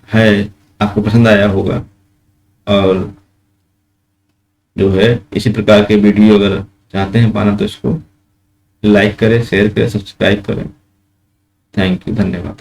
A: है आपको पसंद आया होगा। और जो है इसी प्रकार के वीडियो अगर चाहते हैं पाना तो इसको लाइक करें, शेयर करें, सब्सक्राइब करें। थैंक यू, धन्यवाद।